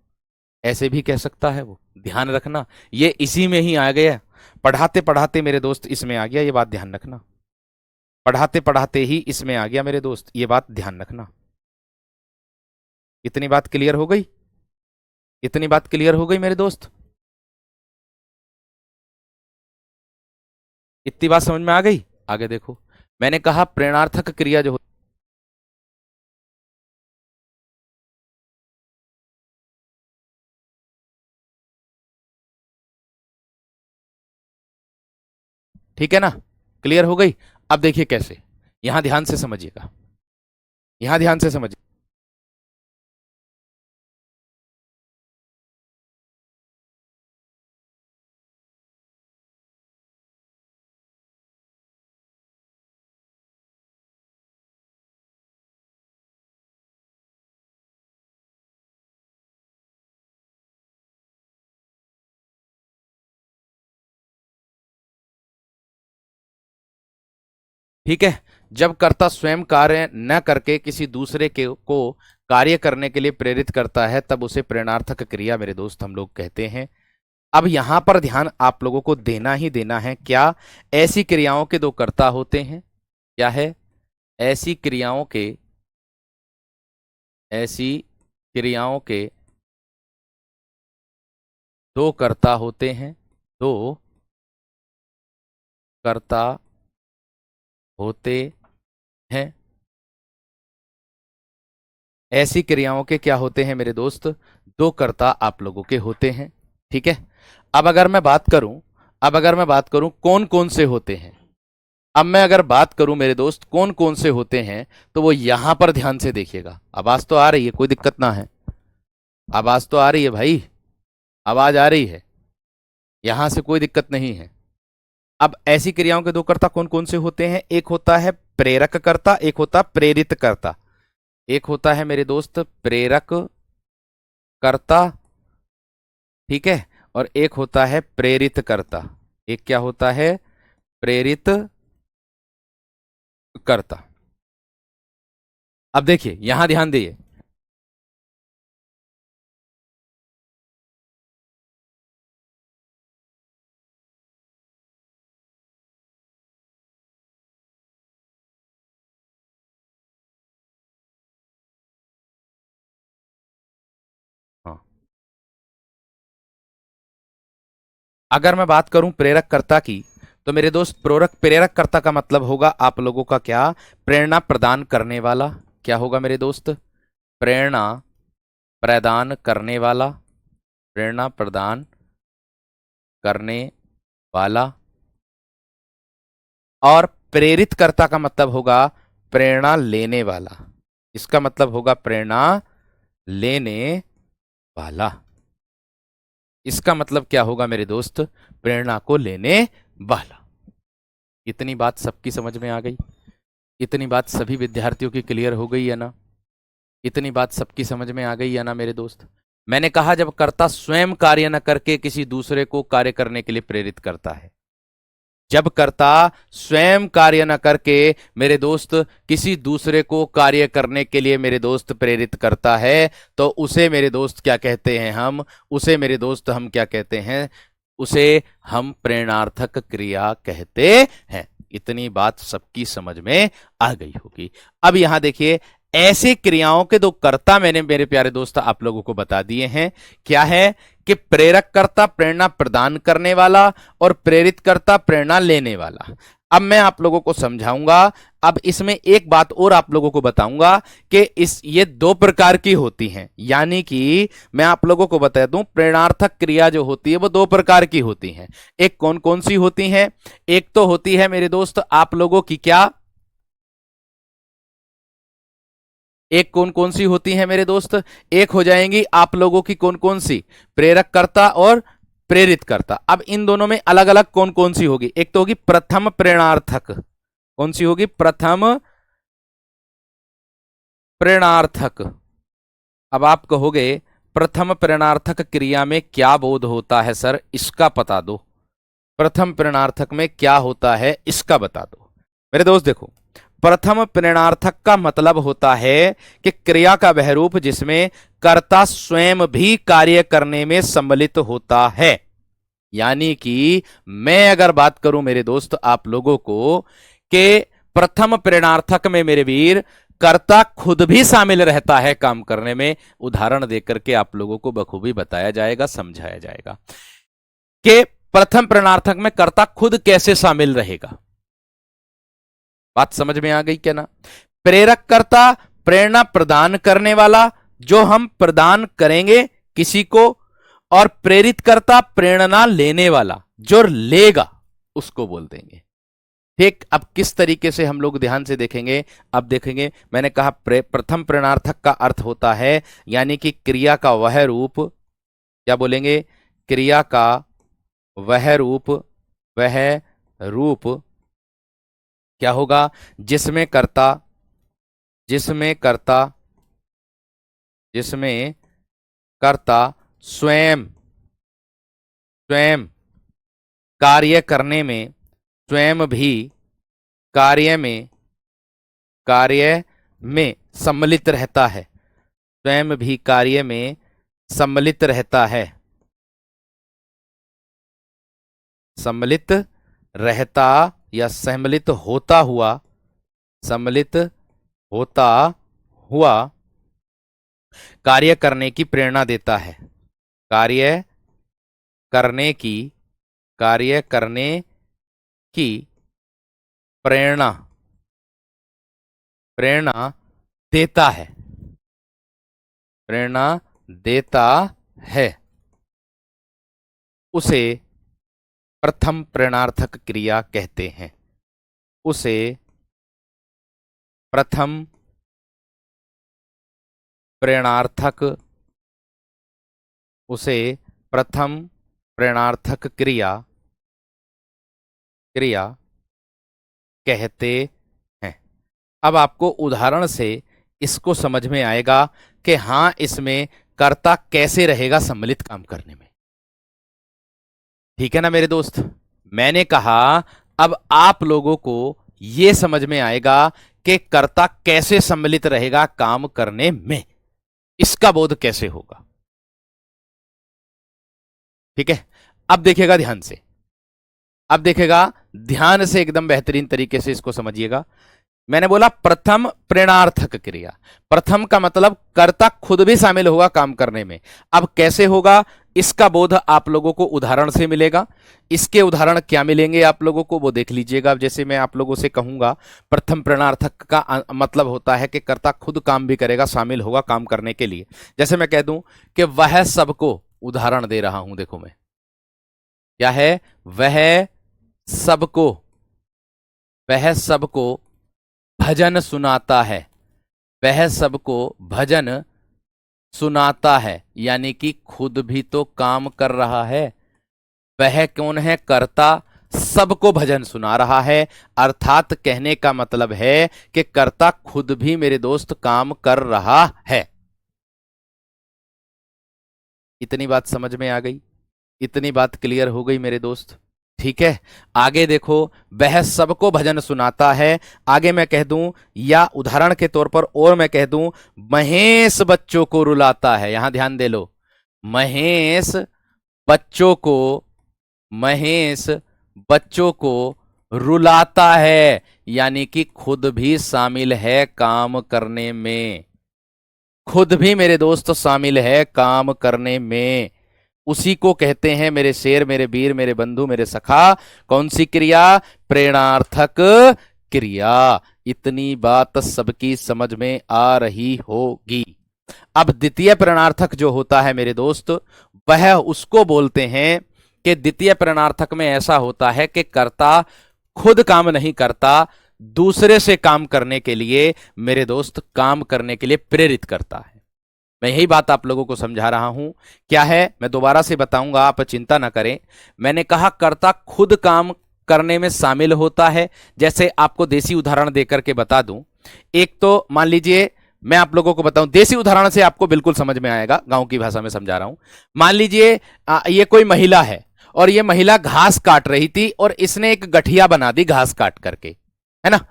ऐसे भी कह सकता है वो। ध्यान रखना, ये इसी में ही आ गया, पढ़ाते पढ़ाते मेरे दोस्त इसमें आ गया, ये बात ध्यान रखना। पढ़ाते पढ़ाते ही इसमें आ गया मेरे दोस्त, ये बात ध्यान रखना। इतनी बात क्लियर हो गई? इतनी बात क्लियर हो गई मेरे दोस्त? इतनी बात समझ में आ गई? आगे देखो, मैंने कहा प्रेरणार्थक क्रिया जो ठीक है ना, क्लियर हो गई। अब देखिए कैसे, यहां ध्यान से समझिएगा, यहां ध्यान से समझिए। ठीक है, जब कर्ता स्वयं कार्य न करके किसी दूसरे के को कार्य करने के लिए प्रेरित करता है तब उसे प्रेरणार्थक क्रिया मेरे दोस्त हम लोग कहते हैं। अब यहां पर ध्यान आप लोगों को देना ही देना है। क्या ऐसी क्रियाओं के दो कर्ता होते हैं? क्या है? ऐसी क्रियाओं के, ऐसी क्रियाओं के दो कर्ता होते हैं, दो कर्ता होते हैं। ऐसी क्रियाओं के क्या होते हैं मेरे दोस्त? दो कर्ता आप लोगों के होते हैं। ठीक है, अब अगर मैं बात करूं, अब अगर मैं बात करूं कौन कौन से होते हैं, अब मैं अगर बात करूं मेरे दोस्त कौन कौन से होते हैं, तो वो यहां पर ध्यान से देखिएगा। आवाज तो आ रही है, कोई दिक्कत ना है, आवाज तो आ रही है भाई, आवाज आ रही है, यहां से कोई दिक्कत नहीं है। अब ऐसी क्रियाओं के दो कर्ता कौन कौन से होते हैं? एक होता है प्रेरक कर्ता, एक होता प्रेरित कर्ता। एक होता है मेरे दोस्त प्रेरक कर्ता, ठीक है, और एक होता है प्रेरित कर्ता। एक क्या होता है? प्रेरित कर्ता। अब देखिए यहां ध्यान दिए, हाँ, अगर मैं बात करूं प्रेरक कर्ता की, तो मेरे दोस्त प्रेरक प्रेरक कर्ता का मतलब होगा आप लोगों का क्या? प्रेरणा प्रदान करने वाला। क्या होगा मेरे दोस्त? प्रेरणा प्रदान करने वाला, प्रेरणा प्रदान करने वाला। और प्रेरित कर्ता का मतलब होगा प्रेरणा लेने वाला। इसका मतलब होगा प्रेरणा लेने वाला। इसका मतलब क्या होगा मेरे दोस्त? प्रेरणा को लेने वाला। इतनी बात सबकी समझ में आ गई? इतनी बात सभी विद्यार्थियों की क्लियर हो गई है ना? इतनी बात सबकी समझ में आ गई है ना मेरे दोस्त? मैंने कहा जब कर्ता स्वयं कार्य न करके किसी दूसरे को कार्य करने के लिए प्रेरित करता है, जब कर्ता स्वयं कार्य न करके मेरे दोस्त किसी दूसरे को कार्य करने के लिए मेरे दोस्त प्रेरित करता है, तो उसे मेरे दोस्त क्या कहते हैं? हम उसे मेरे दोस्त हम क्या कहते हैं? उसे हम प्रेरणार्थक क्रिया कहते हैं। इतनी बात सबकी समझ में आ गई होगी। अब यहां देखिए, ऐसे क्रियाओं के दो कर्ता मैंने मेरे प्यारे दोस्त आप लोगों को बता दिए हैं। क्या है? कि प्रेरक कर्ता प्रेरणा प्रदान करने वाला और प्रेरित कर्ता प्रेरणा लेने वाला। अब मैं आप लोगों को समझाऊंगा। अब इसमें एक बात और आप लोगों को बताऊंगा कि ये दो प्रकार की होती हैं। यानी कि मैं आप लोगों को बता दूं, प्रेरणार्थक क्रिया जो होती है वो दो प्रकार की होती हैं। एक कौन कौन सी होती हैं? एक तो होती है मेरे दोस्त आप लोगों की क्या, एक कौन कौन सी होती है मेरे दोस्त? एक हो जाएंगी आप लोगों की कौन कौन सी? प्रेरक कर्ता और प्रेरित कर्ता। अब इन दोनों में अलग अलग कौन कौन सी होगी? एक तो होगी प्रथम प्रेरणार्थक। कौन सी होगी? प्रथम प्रेरणार्थक। अब आप कहोगे प्रथम प्रेरणार्थक क्रिया में क्या बोध होता है सर, इसका बता दो। प्रथम प्रेरणार्थक में क्या होता है इसका बता दो। मेरे दोस्त देखो, प्रथम प्रेरणार्थक का मतलब होता है कि क्रिया का वह रूप जिसमें कर्ता स्वयं भी कार्य करने में सम्मिलित होता है। यानी कि मैं अगर बात करूं मेरे दोस्त आप लोगों को कि प्रथम प्रेरणार्थक में मेरे वीर कर्ता खुद भी शामिल रहता है काम करने में, उदाहरण देकर के आप लोगों को बखूबी बताया जाएगा, समझाया जाएगा कि प्रथम प्रेरणार्थक में कर्ता खुद कैसे शामिल रहेगा। बात समझ में आ गई क्या ना? प्रेरक कर्ता प्रेरणा प्रदान करने वाला, जो हम प्रदान करेंगे किसी को, और प्रेरित कर्ता प्रेरणा लेने वाला, जो लेगा उसको बोल देंगे। ठीक, अब किस तरीके से हम लोग ध्यान से देखेंगे, अब देखेंगे। मैंने कहा प्रथम प्रेरणार्थक का अर्थ होता है यानी कि क्रिया का वह रूप, क्या बोलेंगे, क्रिया का वह रूप, वह रूप क्या होगा, जिसमें कर्ता, जिसमें कर्ता, जिसमें कर्ता स्वयं, स्वयं कार्य करने में, स्वयं भी कार्य में, कार्य में सम्मिलित रहता है, स्वयं भी कार्य में सम्मिलित रहता है, सम्मिलित रहता या सम्मिलित होता हुआ, सम्मिलित होता हुआ कार्य करने की प्रेरणा देता है, कार्य करने की, कार्य करने की प्रेरणा, प्रेरणा देता है, प्रेरणा देता है, उसे प्रथम प्रेरणार्थक क्रिया कहते हैं, उसे प्रथम प्रेरणार्थक, उसे प्रथम प्रेरणार्थक क्रिया, क्रिया कहते हैं। अब आपको उदाहरण से इसको समझ में आएगा कि हां इसमें कर्ता कैसे रहेगा सम्मिलित काम करने में। ठीक है ना मेरे दोस्त, मैंने कहा अब आप लोगों को यह समझ में आएगा कि कर्ता कैसे सम्मिलित रहेगा काम करने में, इसका बोध कैसे होगा। ठीक है, अब देखिएगा ध्यान से, अब देखेगा ध्यान से, एकदम बेहतरीन तरीके से इसको समझिएगा। मैंने बोला प्रथम प्रेरणार्थक क्रिया, प्रथम का मतलब कर्ता खुद भी शामिल होगा काम करने में। अब कैसे होगा इसका बोध आप लोगों को उदाहरण से मिलेगा। इसके उदाहरण क्या मिलेंगे आप लोगों को वो देख लीजिएगा। जैसे मैं आप लोगों से कहूंगा प्रथम प्रेरणार्थक का मतलब होता है कि कर्ता खुद काम भी करेगा, शामिल होगा काम करने के लिए। जैसे मैं कह दूं कि वह सबको, उदाहरण दे रहा हूं, देखो मैं क्या है, वह सबको, वह सबको भजन सुनाता है, वह सबको भजन सुनाता है, यानी कि खुद भी तो काम कर रहा है। वह कौन है, कर्ता, सबको भजन सुना रहा है, अर्थात कहने का मतलब है कि कर्ता खुद भी मेरे दोस्त काम कर रहा है। इतनी बात समझ में आ गई, इतनी बात क्लियर हो गई मेरे दोस्त। ठीक है, आगे देखो, वह सबको भजन सुनाता है। आगे मैं कह दूं, या उदाहरण के तौर पर और मैं कह दूं, महेश बच्चों को रुलाता है। यहां ध्यान दे लो, महेश बच्चों को, महेश बच्चों को रुलाता है, यानी कि खुद भी शामिल है काम करने में, खुद भी मेरे दोस्त शामिल है काम करने में। उसी को कहते हैं मेरे शेर, मेरे वीर, मेरे बंधु, मेरे सखा, कौन सी क्रिया, प्रेरणार्थक क्रिया। इतनी बात सबकी समझ में आ रही होगी। अब द्वितीय प्रेरणार्थक जो होता है मेरे दोस्त, वह उसको बोलते हैं कि द्वितीय प्रेरणार्थक में ऐसा होता है कि कर्ता खुद काम नहीं करता, दूसरे से काम करने के लिए मेरे दोस्त काम करने के लिए प्रेरित करता है। मैं यही बात आप लोगों को समझा रहा हूं। क्या है, मैं दोबारा से बताऊंगा, आप चिंता ना करें। मैंने कहा कर्ता खुद काम करने में शामिल होता है। जैसे आपको देसी उदाहरण देकर के बता दूं, एक तो मान लीजिए, मैं आप लोगों को बताऊं, देसी उदाहरण से आपको बिल्कुल समझ में आएगा, गांव की भाषा में समझा रहा हूं। मान लीजिए ये कोई महिला है और ये महिला घास काट रही थी और इसने एक गठिया बना दी घास काट करके, है ना,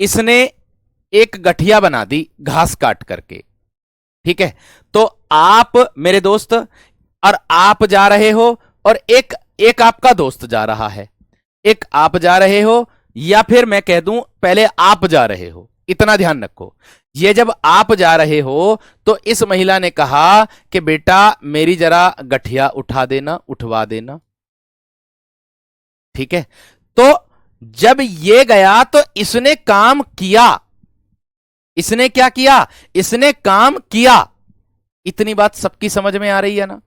इसने एक गठिया बना दी घास काट करके। ठीक है, तो आप मेरे दोस्त, और आप जा रहे हो और एक आपका दोस्त जा रहा है, एक आप जा रहे हो, या फिर मैं कह दूं पहले आप जा रहे हो। इतना ध्यान रखो, ये जब आप जा रहे हो तो इस महिला ने कहा कि बेटा मेरी जरा गठिया उठा देना, उठवा देना। ठीक है, तो जब ये गया तो इसने काम किया, इसने क्या किया, इसने काम किया। इतनी बात सबकी समझ में आ रही है ना।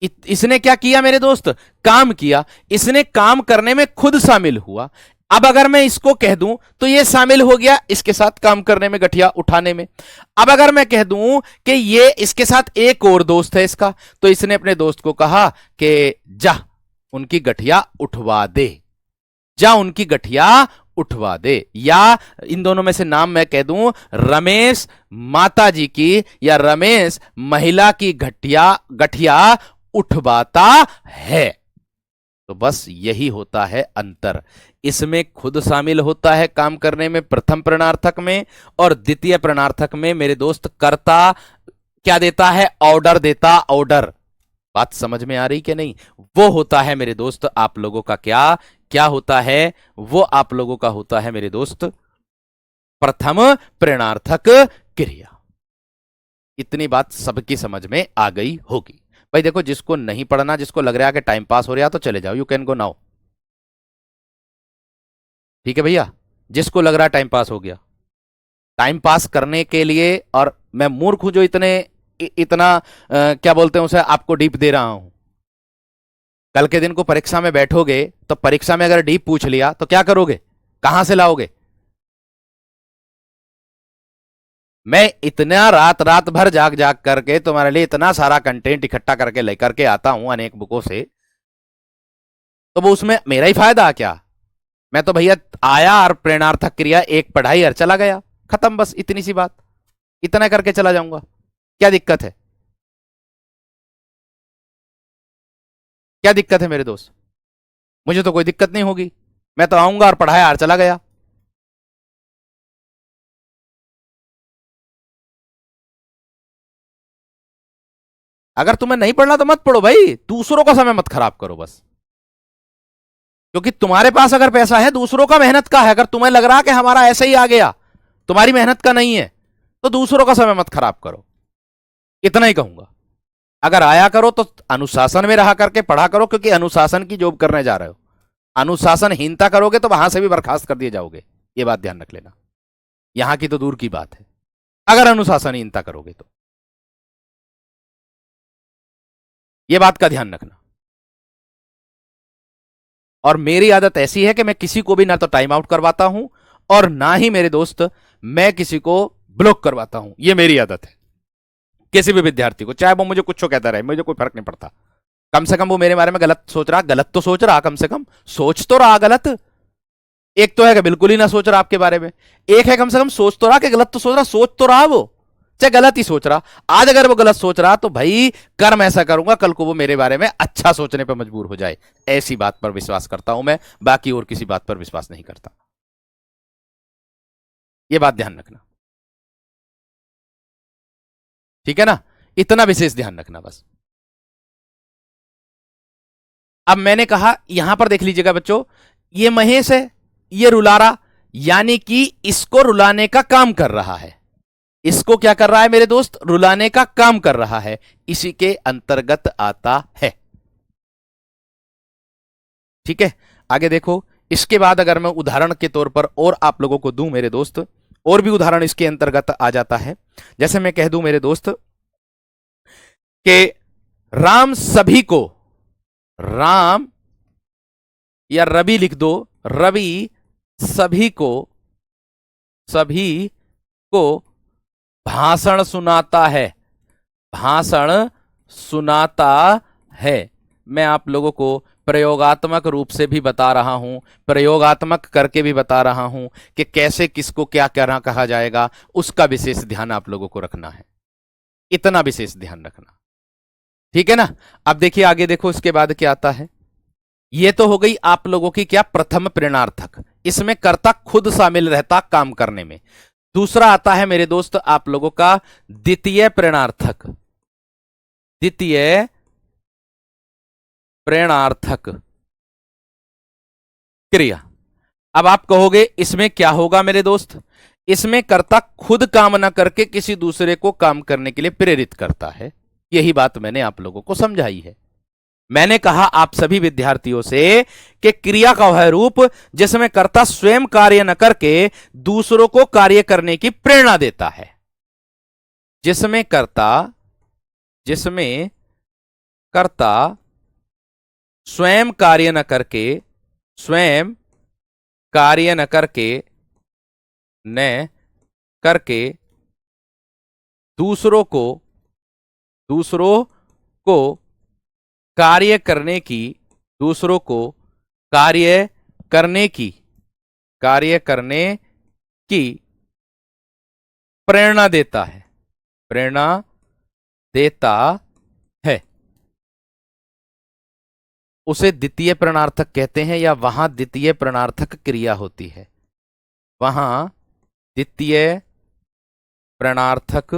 इसने क्या किया मेरे दोस्त? काम किया। इसने काम करने में खुद शामिल हुआ। अब अगर मैं इसको कह दूं तो ये शामिल हो गया इसके साथ काम करने में, गठिया उठाने में। अब अगर मैं कह दूं कि ये इसके साथ एक और दोस्त है इसका, तो इसने अपने दोस्त को कहा कि जा उनकी गठिया उठवा दे, जा उनकी गठिया उठवा दे। या इन दोनों में से नाम मैं कह दूं, रमेश माता जी की या रमेश महिला की गठिया उठवाता है। तो बस यही होता है अंतर। इसमें खुद शामिल होता है काम करने में प्रथम प्रणार्थक में, और द्वितीय प्रणार्थक में मेरे दोस्त कर्ता क्या देता है? ऑर्डर देता, ऑर्डर। बात समझ में आ रही कि नहीं? वो होता है मेरे दोस्त आप लोगों का क्या क्या होता है? वो आप लोगों का होता है मेरे दोस्त प्रथम प्रेरणार्थक क्रिया। इतनी बात सबकी समझ में आ गई होगी। भाई देखो, जिसको नहीं पढ़ना, जिसको लग रहा है कि टाइम पास हो रहा है, तो चले जाओ, यू कैन गो नाउ। ठीक है भैया, जिसको लग रहा है टाइम पास हो गया, टाइम पास करने के लिए, और मैं मूर्ख हूं जो इतना क्या बोलते हैं उसे, आपको डीप दे रहा हूं। कल के दिन को परीक्षा में बैठोगे तो परीक्षा में अगर डीप पूछ लिया तो क्या करोगे? कहां से लाओगे? मैं इतना रात रात भर जाग जाग करके तुम्हारे लिए इतना सारा कंटेंट इकट्ठा करके लेकर के आता हूं अनेक बुकों से, तो वो उसमें मेरा ही फायदा क्या? मैं तो भैया आया और प्रेरणार्थक क्रिया एक पढ़ाई और चला गया, खत्म, बस इतनी सी बात। इतना करके चला जाऊंगा, क्या दिक्कत है? क्या दिक्कत है मेरे दोस्त? मुझे तो कोई दिक्कत नहीं होगी, मैं तो आऊंगा और पढ़ाया और चला गया। अगर तुम्हें नहीं पढ़ना तो मत पढ़ो भाई, दूसरों का समय मत खराब करो बस। क्योंकि तुम्हारे पास अगर पैसा है, दूसरों का मेहनत का है। अगर तुम्हें लग रहा कि हमारा ऐसे ही आ गया, तुम्हारी मेहनत का नहीं है, तो दूसरों का समय मत खराब करो। इतना ही कहूंगा। अगर आया करो तो अनुशासन में रहा करके पढ़ा करो, क्योंकि अनुशासन की जॉब करने जा रहे हो। अनुशासनहीनता करोगे तो वहां से भी बर्खास्त कर दिए जाओगे, ये बात ध्यान रख लेना। यहां की तो दूर की बात है, अगर अनुशासनहीनता करोगे तो। यह बात का ध्यान रखना। और मेरी आदत ऐसी है कि मैं किसी को भी ना तो टाइम आउट करवाता हूं, और ना ही मेरे दोस्त मैं किसी को ब्लॉक करवाता हूं। यह मेरी आदत है। किसी भी विद्यार्थी को, चाहे वो मुझे कुछ कहता रहे, मुझे कोई फर्क नहीं पड़ता। कम से कम वो मेरे बारे में गलत सोच रहा, गलत तो सोच रहा, कम से कम सोच तो रहा गलत। एक तो है कि बिल्कुल ही ना सोच रहा आपके बारे में, एक है कम से कम सोच तो रहा, कि गलत तो सोच रहा, सोच तो रहा वो, चाहे गलत ही सोच रहा। आज अगर वो गलत सोच रहा तो भाई कर्म ऐसा करूंगा कल को वो मेरे बारे में अच्छा सोचने पर मजबूर हो जाए। ऐसी बात पर विश्वास करता हूं मैं, बाकी और किसी बात पर विश्वास नहीं करता। ये बात ध्यान रखना, ठीक है ना? इतना विशेष ध्यान रखना बस। अब मैंने कहा, यहां पर देख लीजिएगा बच्चों, ये महेश है, ये रुलारा, यानी कि इसको रुलाने का काम कर रहा है। इसको क्या कर रहा है मेरे दोस्त? रुलाने का काम कर रहा है, इसी के अंतर्गत आता है। ठीक है, आगे देखो। इसके बाद अगर मैं उदाहरण के तौर पर और आप लोगों को दूं मेरे दोस्त, और भी उदाहरण इसके अंतर्गत आ जाता है। जैसे मैं कह दूं मेरे दोस्त कि राम सभी को, राम या रवि लिख दो, रवि सभी को भाषण सुनाता है, भाषण सुनाता है। मैं आप लोगों को प्रयोगात्मक रूप से भी बता रहा हूं, प्रयोगात्मक करके भी बता रहा हूं कि कैसे किसको क्या कहना कहा जाएगा, उसका विशेष ध्यान आप लोगों को रखना है। इतना विशेष ध्यान रखना, ठीक है ना? अब देखिए आगे देखो, इसके बाद क्या आता है। यह तो हो गई आप लोगों की क्या, प्रथम प्रेरणार्थक। इसमें कर्ता खुद शामिल रहता काम करने में। दूसरा आता है मेरे दोस्त आप लोगों का द्वितीय प्रेरणार्थक, द्वितीय प्रेरणार्थक क्रिया। अब आप कहोगे इसमें क्या होगा मेरे दोस्त? इसमें कर्ता खुद काम न करके किसी दूसरे को काम करने के लिए प्रेरित करता है। यही बात मैंने आप लोगों को समझाई है। मैंने कहा आप सभी विद्यार्थियों से कि क्रिया का वह रूप जिसमें कर्ता स्वयं कार्य न करके दूसरों को कार्य करने की प्रेरणा देता है। जिसमें कर्ता स्वयं कार्य न करके, स्वयं कार्य न करके, न करके दूसरों को कार्य करने की, दूसरों को कार्य करने की, कार्य करने की प्रेरणा देता है, प्रेरणा देता है, उसे द्वितीय प्रणार्थक कहते हैं, या वहां द्वितीय प्रणार्थक क्रिया होती है, वहां द्वितीय प्रणार्थक,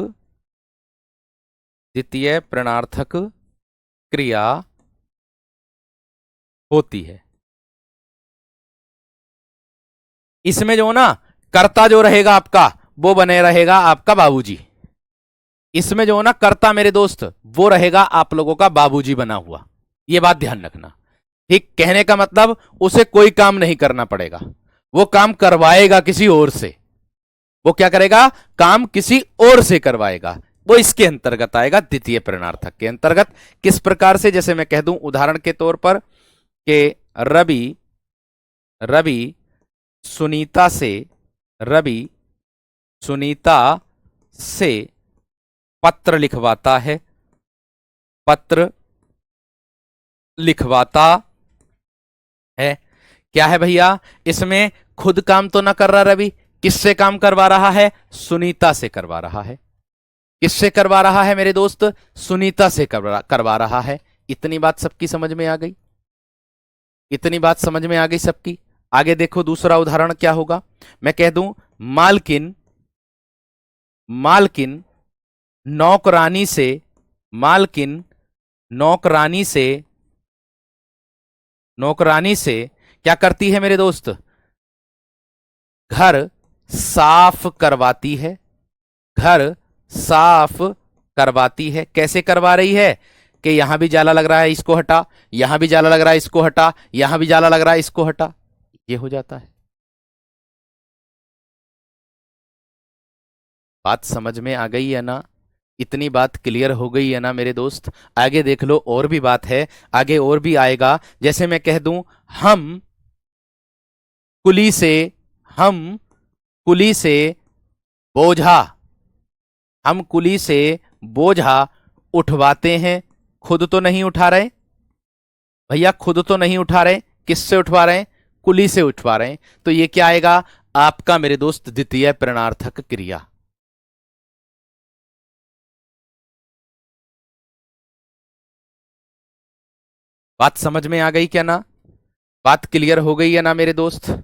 द्वितीय प्रणार्थक क्रिया होती है। इसमें जो ना कर्ता जो रहेगा आपका, वो बने रहेगा आपका बाबूजी। इसमें जो ना कर्ता मेरे दोस्त, वो रहेगा आप लोगों का बाबूजी बना हुआ। ये बात ध्यान रखना, ठीक। कहने का मतलब उसे कोई काम नहीं करना पड़ेगा, वो काम करवाएगा किसी और से। वो क्या करेगा? काम किसी और से करवाएगा। वो इसके अंतर्गत आएगा, द्वितीय प्रणार्थक के अंतर्गत। किस प्रकार से? जैसे मैं कह दूं उदाहरण के तौर पर कि रवि सुनीता से पत्र लिखवाता है, पत्र लिखवाता है। क्या है भैया? इसमें खुद काम तो ना कर रहा रवि, किससे काम करवा रहा है? सुनीता से करवा रहा है। किससे करवा रहा है मेरे दोस्त? सुनीता से करवा रहा है। इतनी बात सबकी समझ में आ गई? इतनी बात समझ में आ गई सबकी? आगे देखो दूसरा उदाहरण क्या होगा। मैं कह दूं मालकिन नौकरानी से क्या करती है मेरे दोस्त? घर साफ करवाती है, घर साफ करवाती है। कैसे करवा रही है? कि यहां भी जाला लग रहा है, इसको हटा, यहां भी जाला लग रहा है, इसको हटा, यहां भी जाला लग रहा है, इसको हटा। ये हो जाता है। बात समझ में आ गई है ना? इतनी बात क्लियर हो गई है ना मेरे दोस्त? आगे देख लो, और भी बात है, आगे और भी आएगा। जैसे मैं कह दूं हम कुली से बोझा, हम कुली से बोझा उठवाते हैं। खुद तो नहीं उठा रहे भैया, खुद तो नहीं उठा रहे। किससे उठवा रहे हैं? कुली से उठवा रहे हैं। तो ये क्या आएगा आपका मेरे दोस्त? द्वितीय प्रणार्थक क्रिया। बात समझ में आ गई क्या ना? बात क्लियर हो गई है ना मेरे दोस्त?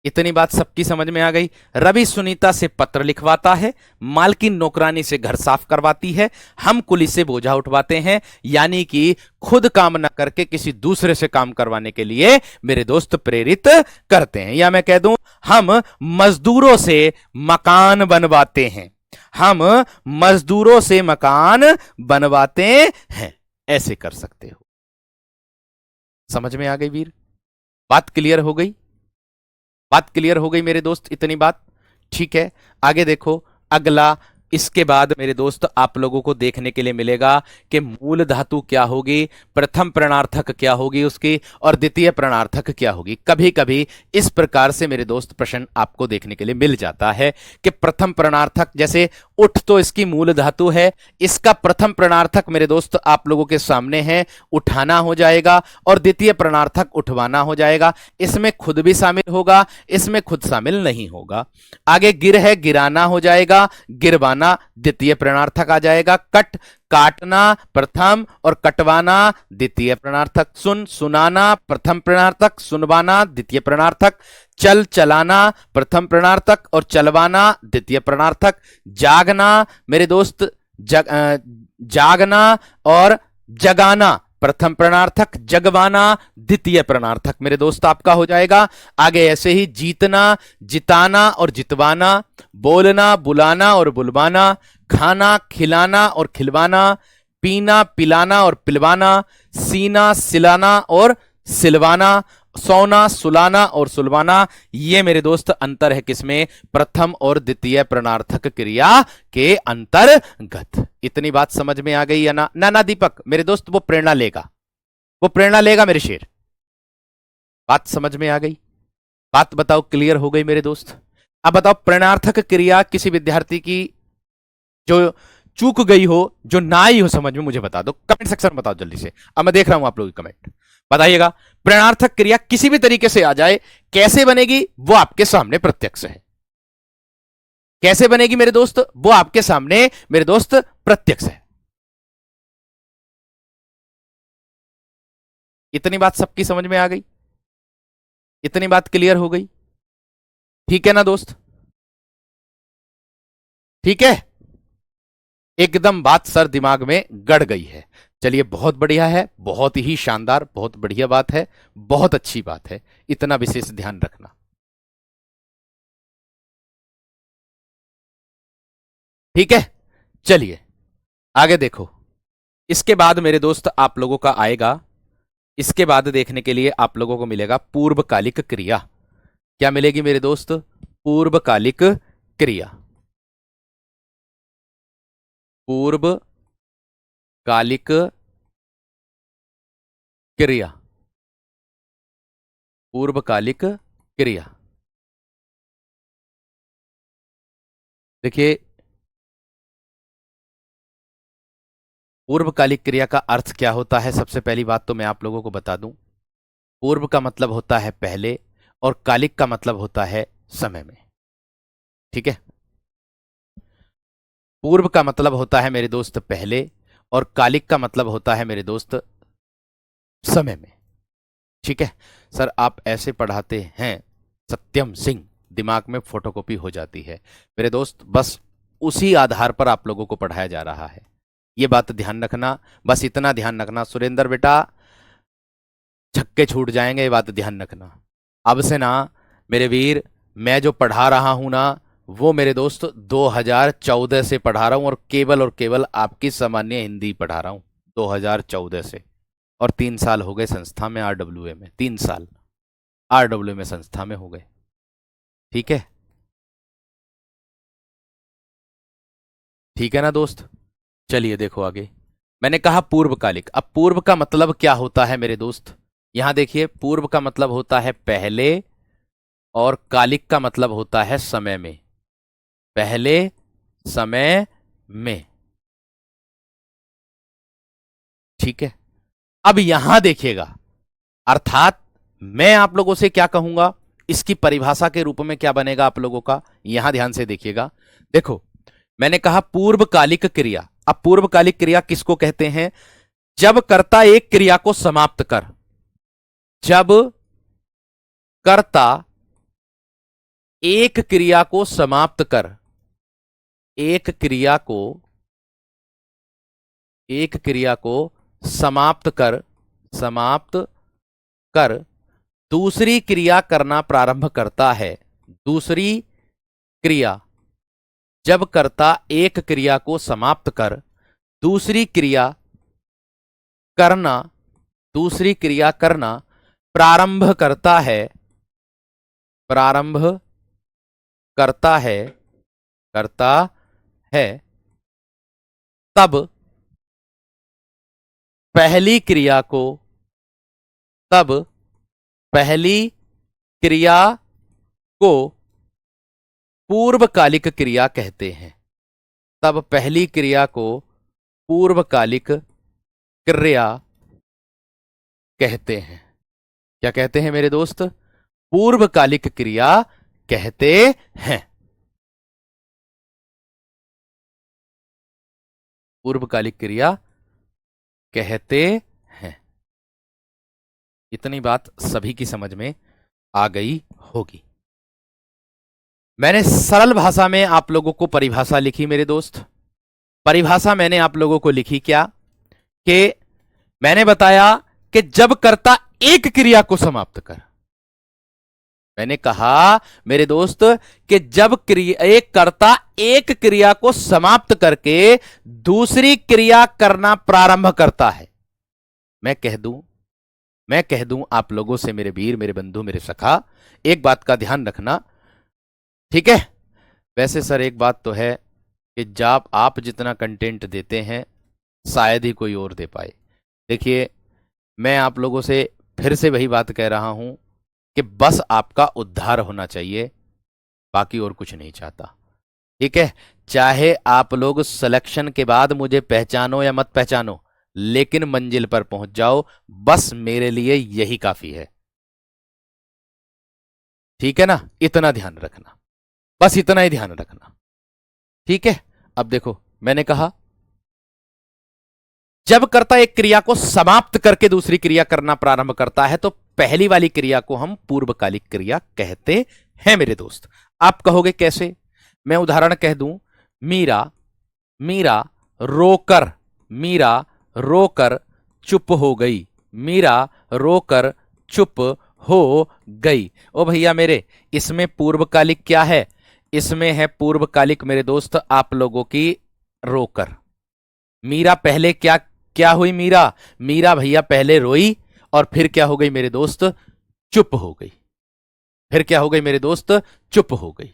इतनी बात सबकी समझ में आ गई। रवि सुनीता से पत्र लिखवाता है, मालकिन नौकरानी से घर साफ करवाती है, हम कुली से बोझा उठवाते हैं। यानी कि खुद काम न करके किसी दूसरे से काम करवाने के लिए मेरे दोस्त प्रेरित करते हैं। या मैं कह दूं हम मजदूरों से मकान बनवाते हैं, हम मजदूरों से मकान बनवाते हैं। ऐसे कर सकते हो। समझ में आ गई वीर? बात क्लियर हो गई? बात क्लियर हो गई मेरे दोस्त? इतनी बात ठीक है। आगे देखो अगला। इसके बाद मेरे दोस्त आप लोगों को देखने के लिए मिलेगा कि मूल धातु क्या होगी, प्रथम प्रणार्थक क्या होगी उसकी, और द्वितीय प्रणार्थक क्या होगी। कभी कभी इस प्रकार से मेरे दोस्त प्रश्न आपको देखने के लिए मिल जाता है कि प्रथम प्रणार्थक, जैसे उठ तो इसकी मूल धातु है, इसका प्रथम प्रणार्थक मेरे दोस्त आप लोगों के सामने है, उठाना हो जाएगा, और द्वितीय प्रणार्थक उठवाना हो जाएगा। इसमें खुद भी शामिल होगा, इसमें खुद शामिल नहीं होगा। आगे गिर है, गिराना हो जाएगा, गिरवाना द्वितीय प्रणार्थक आ जाएगा। कट काटना प्रथम और कटवाना द्वितीय प्रणार्थक। सुन सुनाना प्रथम प्रणार्थक, सुनवाना द्वितीय प्रणार्थक। चल चलाना प्रथम प्रणार्थक और चलवाना द्वितीय प्रणार्थक। जागना मेरे दोस्त जागना और जगाना प्रथम प्रणार्थक, जगवाना द्वितीय प्रणार्थक मेरे दोस्त आपका हो जाएगा। आगे ऐसे ही जीतना, जिताना और जितवाना, बोलना, बुलाना और बुलवाना, खाना, खिलाना और खिलवाना, पीना, पिलाना और पिलवाना, सीना, सिलाना और सिलवाना, सोना, सुलाना और सुलवाना, ये मेरे दोस्त अंतर है किसमें? प्रथम और द्वितीय प्रणार्थक क्रिया के अंतर्गत। इतनी बात समझ में आ गई या ना? ना दीपक मेरे दोस्त, वो प्रेरणा लेगा, वो प्रेरणा लेगा मेरे शेर। बात समझ में आ गई? बात बताओ क्लियर हो गई मेरे दोस्त? अब बताओ प्रेरणार्थक क्रिया किसी विद्यार्थी की जो चूक गई हो, जो ना आई हो समझ में, मुझे बता दो, कमेंट सेक्शन में बताओ जल्दी से। अब मैं देख रहा हूं आप लोगों की कमेंट, बताइएगा। प्रेरणार्थक क्रिया किसी भी तरीके से आ जाए, कैसे बनेगी वो आपके सामने प्रत्यक्ष है। कैसे बनेगी मेरे दोस्त? वो आपके सामने मेरे दोस्त प्रत्यक्ष है। इतनी बात सबकी समझ में आ गई? इतनी बात क्लियर हो गई? ठीक है ना दोस्त? ठीक है, एकदम बात सर दिमाग में गड़ गई है। चलिए बहुत बढ़िया है, बहुत ही शानदार, बहुत बढ़िया बात है, बहुत अच्छी बात है। इतना विशेष ध्यान रखना। ठीक है, चलिए आगे देखो। इसके बाद मेरे दोस्त आप लोगों का आएगा, इसके बाद देखने के लिए आप लोगों को मिलेगा पूर्वकालिक क्रिया। क्या मिलेगी मेरे दोस्त? पूर्वकालिक क्रिया। पूर्वकालिक क्रिया। पूर्वकालिक क्रिया। देखिए, पूर्वकालिक क्रिया का अर्थ क्या होता है? सबसे पहली बात तो मैं आप लोगों को बता दूं, पूर्व का मतलब होता है पहले, और कालिक का मतलब होता है समय में। ठीक है, पूर्व का मतलब होता है मेरे दोस्त पहले, और कालिक का मतलब होता है मेरे दोस्त समय में। ठीक है सर, आप ऐसे पढ़ाते हैं सत्यम सिंह, दिमाग में फोटोकॉपी हो जाती है मेरे दोस्त। बस उसी आधार पर आप लोगों को पढ़ाया जा रहा है, ये बात ध्यान रखना। बस इतना ध्यान रखना सुरेंद्र बेटा, छक्के छूट जाएंगे, ये बात ध्यान रखना। अब से ना मेरे वीर, मैं जो पढ़ा रहा हूं ना, वो मेरे दोस्त 2014 से पढ़ा रहा हूं, और केवल आपकी सामान्य हिंदी पढ़ा रहा हूं 2014 से। और 3 साल हो गए संस्था में, आरडब्ल्यूए में 3 साल आरडब्ल्यू में संस्था में हो गए। ठीक है, ठीक है ना दोस्त? चलिए देखो आगे। मैंने कहा पूर्वकालिक। अब पूर्व का मतलब क्या होता है मेरे दोस्त? यहां देखिए, पूर्व का मतलब होता है पहले, और कालिक का मतलब होता है समय में। पहले, समय में। ठीक है, अब यहां देखिएगा, अर्थात मैं आप लोगों से क्या कहूंगा, इसकी परिभाषा के रूप में क्या बनेगा आप लोगों का, यहां ध्यान से देखिएगा। देखो, मैंने कहा पूर्वकालिक क्रिया। अब पूर्वकालिक क्रिया किसको कहते हैं? जब कर्ता एक क्रिया को समाप्त कर, जब कर्ता एक क्रिया को समाप्त कर, एक क्रिया को, एक क्रिया को समाप्त कर, समाप्त कर दूसरी क्रिया करना प्रारंभ करता है। दूसरी क्रिया, जब कर्ता एक क्रिया को समाप्त कर दूसरी क्रिया करना, दूसरी क्रिया करना प्रारंभ करता है, प्रारंभ करता है, करता है, तब पहली क्रिया को, तब पहली क्रिया को पूर्वकालिक क्रिया कहते हैं। तब पहली क्रिया को पूर्वकालिक क्रिया कहते हैं। क्या कहते हैं मेरे दोस्त? पूर्वकालिक क्रिया कहते हैं। पूर्वकालिक क्रिया कहते हैं। इतनी बात सभी की समझ में आ गई होगी। मैंने सरल भाषा में आप लोगों को परिभाषा लिखी मेरे दोस्त। परिभाषा मैंने आप लोगों को लिखी क्या, कि मैंने बताया कि जब कर्ता एक क्रिया को समाप्त कर, मैंने कहा मेरे दोस्त कि जब एक कर्ता एक क्रिया को समाप्त करके दूसरी क्रिया करना प्रारंभ करता है। मैं कह दूं, मैं कह दूं आप लोगों से, मेरे वीर, मेरे बंधु, मेरे सखा, एक बात का ध्यान रखना, ठीक है। वैसे सर एक बात तो है कि जब आप जितना कंटेंट देते हैं शायद ही कोई और दे पाए। देखिए, मैं आप लोगों से फिर से वही बात कह रहा हूं कि बस आपका उद्धार होना चाहिए, बाकी और कुछ नहीं चाहता, ठीक है। चाहे आप लोग सिलेक्शन के बाद मुझे पहचानो या मत पहचानो, लेकिन मंजिल पर पहुंच जाओ, बस मेरे लिए यही काफी है, ठीक है ना। इतना ध्यान रखना, बस इतना ही ध्यान रखना, ठीक है। अब देखो, मैंने कहा जब कर्ता एक क्रिया को समाप्त करके दूसरी क्रिया करना प्रारंभ करता है तो पहली वाली क्रिया को हम पूर्वकालिक क्रिया कहते हैं मेरे दोस्त। आप कहोगे कैसे? मैं उदाहरण कह दूं, मीरा मीरा रोकर मीरा रोकर चुप हो गई, मीरा रोकर चुप हो गई। ओ भैया मेरे, इसमें पूर्वकालिक क्या है? इसमें है पूर्वकालिक मेरे दोस्त आप लोगों की रोकर। मीरा पहले क्या क्या हुई? मीरा मीरा भैया पहले रोई और फिर क्या हो गई मेरे दोस्त? चुप हो गई। फिर क्या हो गई मेरे दोस्त? चुप हो गई।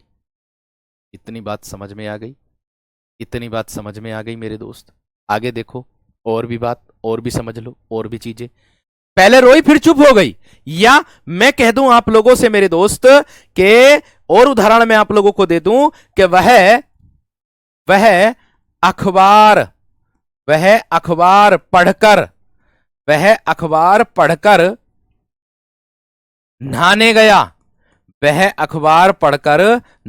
इतनी बात समझ में आ गई? इतनी बात समझ में आ गई मेरे दोस्त? आगे देखो, और भी बात, और भी समझ लो, और भी चीजें। पहले रोई फिर चुप हो गई, या मैं कह दूं आप लोगों से मेरे दोस्त के, और उदाहरण मैं आप लोगों को दे दूं कि वह अखबार वह अखबार पढ़कर वह अखबार पढ़कर नहाने गया। वह अखबार पढ़कर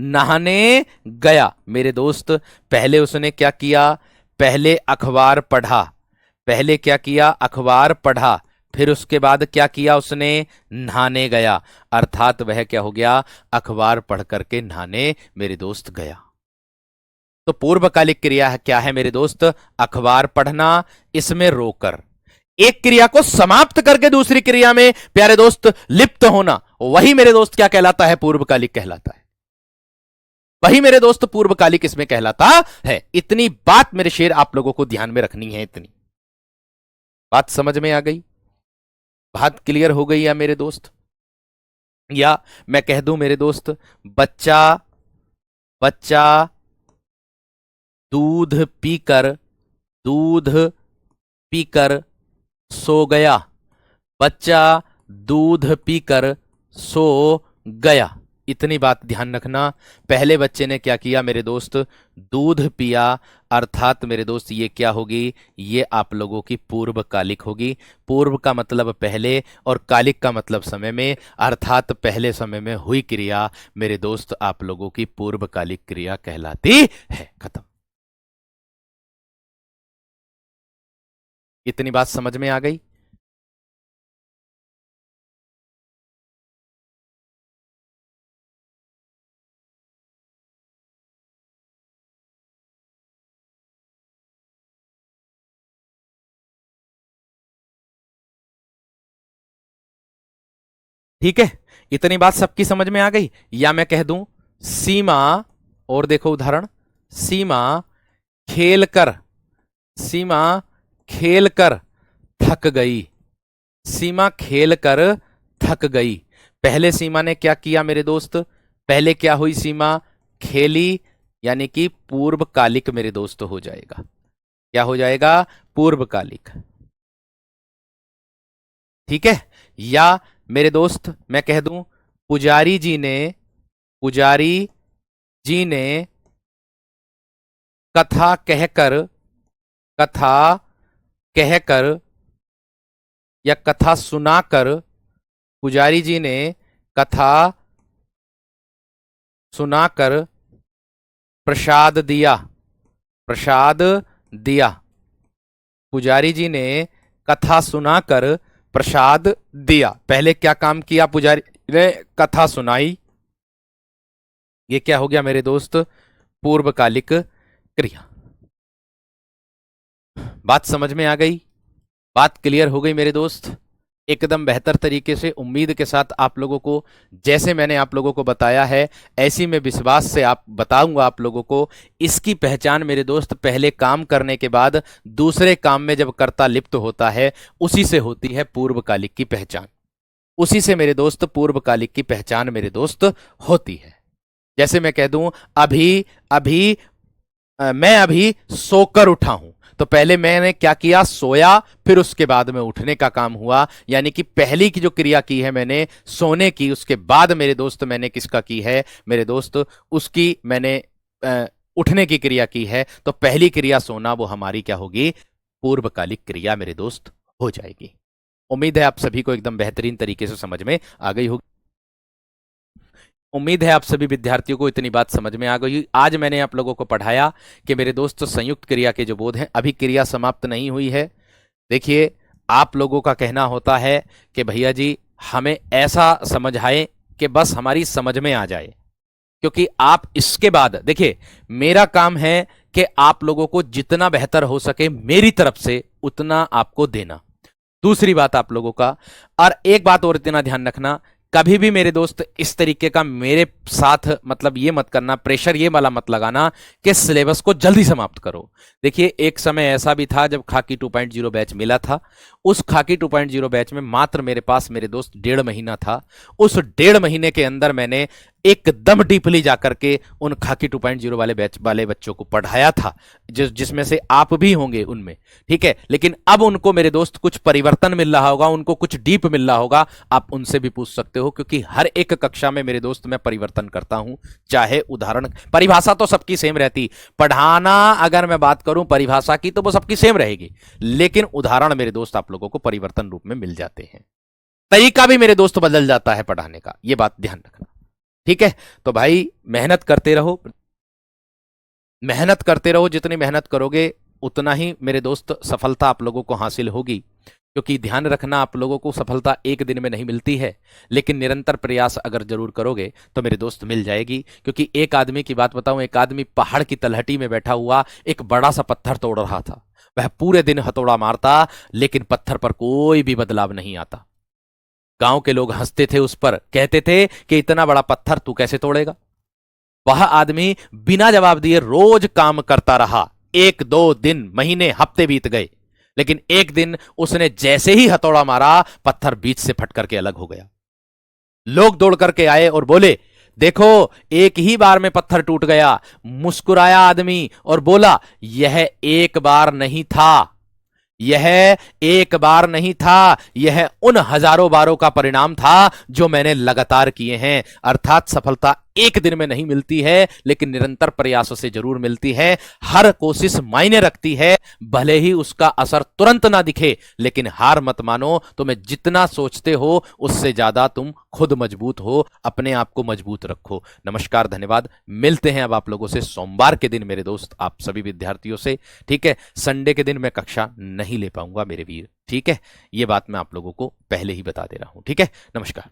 नहाने गया मेरे दोस्त। पहले उसने क्या किया? पहले अखबार पढ़ा। पहले क्या किया? अखबार पढ़ा। फिर उसके बाद क्या किया उसने? नहाने गया। अर्थात वह क्या हो गया? अखबार पढ़ करके नहाने मेरे दोस्त गया। तो पूर्वकालिक क्रिया क्या है मेरे दोस्त? अखबार पढ़ना, इसमें रोकर। एक क्रिया को समाप्त करके दूसरी क्रिया में प्यारे दोस्त लिप्त होना, वही मेरे दोस्त क्या कहलाता है? पूर्वकालिक कहलाता है। वही मेरे दोस्त पूर्वकालिक इसमें कहलाता है। इतनी बात मेरे शेर आप लोगों को ध्यान में रखनी है। इतनी बात समझ में आ गई? बात क्लियर हो गई या मेरे दोस्त? या मैं कह दूं मेरे दोस्त, बच्चा बच्चा दूध पीकर दूध पीकर सो गया। बच्चा दूध पीकर सो गया। इतनी बात ध्यान रखना। पहले बच्चे ने क्या किया मेरे दोस्त? दूध पिया। अर्थात मेरे दोस्त ये क्या होगी? ये आप लोगों की पूर्वकालिक होगी। पूर्व का मतलब पहले और कालिक का मतलब समय में, अर्थात पहले समय में हुई क्रिया मेरे दोस्त आप लोगों की पूर्वकालिक क्रिया कहलाती है। खत्म। इतनी बात समझ में आ गई? ठीक है, इतनी बात सबकी समझ में आ गई? या मैं कह दूं, सीमा, और देखो उदाहरण, सीमा खेलकर सीमा खेलकर थक गई। सीमा खेलकर थक गई। पहले सीमा ने क्या किया मेरे दोस्त? पहले क्या हुई? सीमा खेली, यानी कि पूर्वकालिक मेरे दोस्त हो जाएगा। क्या हो जाएगा? पूर्वकालिक। ठीक है। या मेरे दोस्त मैं कह दूं, पुजारी जी ने पुजारी जी ने कथा कहकर कथा कहकर या कथा सुनाकर, पुजारी जी ने कथा सुनाकर प्रसाद दिया। प्रसाद दिया। पुजारी जी ने कथा सुनाकर प्रसाद दिया। पहले क्या काम किया? पुजारी ने कथा सुनाई। ये क्या हो गया मेरे दोस्त? पूर्वकालिक क्रिया। बात समझ में आ गई? बात क्लियर हो गई मेरे दोस्त? एकदम बेहतर तरीके से, उम्मीद के साथ आप लोगों को जैसे मैंने आप लोगों को बताया है ऐसी मैं विश्वास से आप बताऊंगा आप लोगों को। इसकी पहचान मेरे दोस्त पहले काम करने के बाद दूसरे काम में जब कर्ता लिप्त होता है उसी से होती है पूर्वकालिक की पहचान। उसी से मेरे दोस्त पूर्वकालिक की पहचान मेरे दोस्त होती है। जैसे मैं कह दूं अभी अभी मैं अभी सोकर उठा हूं, तो पहले मैंने क्या किया, सोया, फिर उसके बाद में उठने का काम हुआ। यानी कि पहली की जो क्रिया की है मैंने सोने की, उसके बाद मेरे दोस्त मैंने किसका की है मेरे दोस्त, उसकी मैंने उठने की क्रिया की है। तो पहली क्रिया सोना वो हमारी क्या होगी, पूर्वकालिक क्रिया मेरे दोस्त हो जाएगी। उम्मीद है आप सभी को एकदम बेहतरीन तरीके से समझ में आ गई होगी। उम्मीद है आप सभी विद्यार्थियों को इतनी बात समझ में आ गई। आज मैंने आप लोगों को पढ़ाया कि मेरे दोस्त संयुक्त क्रिया के जो बोध हैं, अभी क्रिया समाप्त नहीं हुई है। देखिए, आप लोगों का कहना होता है कि भैया जी हमें ऐसा समझाएं कि बस हमारी समझ में आ जाए, क्योंकि आप इसके बाद देखिए मेरा काम है कि आप लोगों को जितना बेहतर हो सके मेरी तरफ से उतना आपको देना। दूसरी बात आप लोगों का, और एक बात और इतना ध्यान रखना, कभी भी मेरे दोस्त इस तरीके का मेरे साथ मतलब ये मत करना, प्रेशर ये वाला मत लगाना कि सिलेबस को जल्दी समाप्त करो। देखिए एक समय ऐसा भी था जब खाकी 2.0 बैच मिला था। उस खाकी 2.0 बैच में मात्र मेरे पास मेरे दोस्त 1.5 महीना था। उस 1.5 महीने के अंदर मैंने एकदम डीपली जाकर के उन खाकी 2.0 वाले बैच वाले बच्चों को पढ़ाया था, जिसमें से आप भी होंगे उनमें, ठीक है। लेकिन अब उनको मेरे दोस्त कुछ परिवर्तन मिल रहा होगा, उनको कुछ डीप मिल रहा होगा, आप उनसे भी पूछ सकते हो, क्योंकि हर एक कक्षा में मेरे दोस्त मैं परिवर्तन करता हूं। चाहे उदाहरण, परिभाषा तो सबकी सेम रहती, पढ़ाना अगर मैं बात करूं परिभाषा की तो वो सबकी सेम रहेगी, लेकिन उदाहरण मेरे दोस्त आप लोगों को परिवर्तन रूप में मिल जाते हैं। तरीका भी मेरे दोस्त बदल जाता है पढ़ाने का, यह बात ध्यान रखना, ठीक है। तो भाई मेहनत करते रहो, मेहनत करते रहो, जितनी मेहनत करोगे उतना ही मेरे दोस्त सफलता आप लोगों को हासिल होगी। क्योंकि ध्यान रखना, आप लोगों को सफलता एक दिन में नहीं मिलती है, लेकिन निरंतर प्रयास अगर जरूर करोगे तो मेरे दोस्त मिल जाएगी। क्योंकि एक आदमी की बात बताऊं, एक आदमी पहाड़ की तलहटी में बैठा हुआ एक बड़ा सा पत्थर तोड़ रहा था। वह पूरे दिन हथौड़ा मारता लेकिन पत्थर पर कोई भी बदलाव नहीं आता। गांव के लोग हंसते थे उस पर, कहते थे कि इतना बड़ा पत्थर तू कैसे तोड़ेगा। वह आदमी बिना जवाब दिए रोज काम करता रहा। 1-2 दिन, महीने, हफ्ते बीत गए, लेकिन एक दिन उसने जैसे ही हथौड़ा मारा पत्थर बीच से फट करके अलग हो गया। लोग दौड़ करके आए और बोले देखो एक ही बार में पत्थर टूट गया। मुस्कुराया आदमी और बोला यह एक बार नहीं था, यह एक बार नहीं था, यह उन हजारों बारों का परिणाम था जो मैंने लगातार किए हैं। अर्थात सफलता एक दिन में नहीं मिलती है, लेकिन निरंतर प्रयासों से जरूर मिलती है। हर कोशिश मायने रखती है, भले ही उसका असर तुरंत ना दिखे, लेकिन हार मत मानो। तुम्हें जितना सोचते हो उससे ज्यादा तुम खुद मजबूत हो, अपने आप को मजबूत रखो। नमस्कार, धन्यवाद। मिलते हैं अब आप लोगों से सोमवार के दिन मेरे दोस्त, आप सभी विद्यार्थियों से, ठीक है। संडे के दिन मैं कक्षा नहीं ले पाऊंगा मेरे वीर, ठीक है। ये बात मैं आप लोगों को पहले ही बता दे रहा हूं, ठीक है। नमस्कार।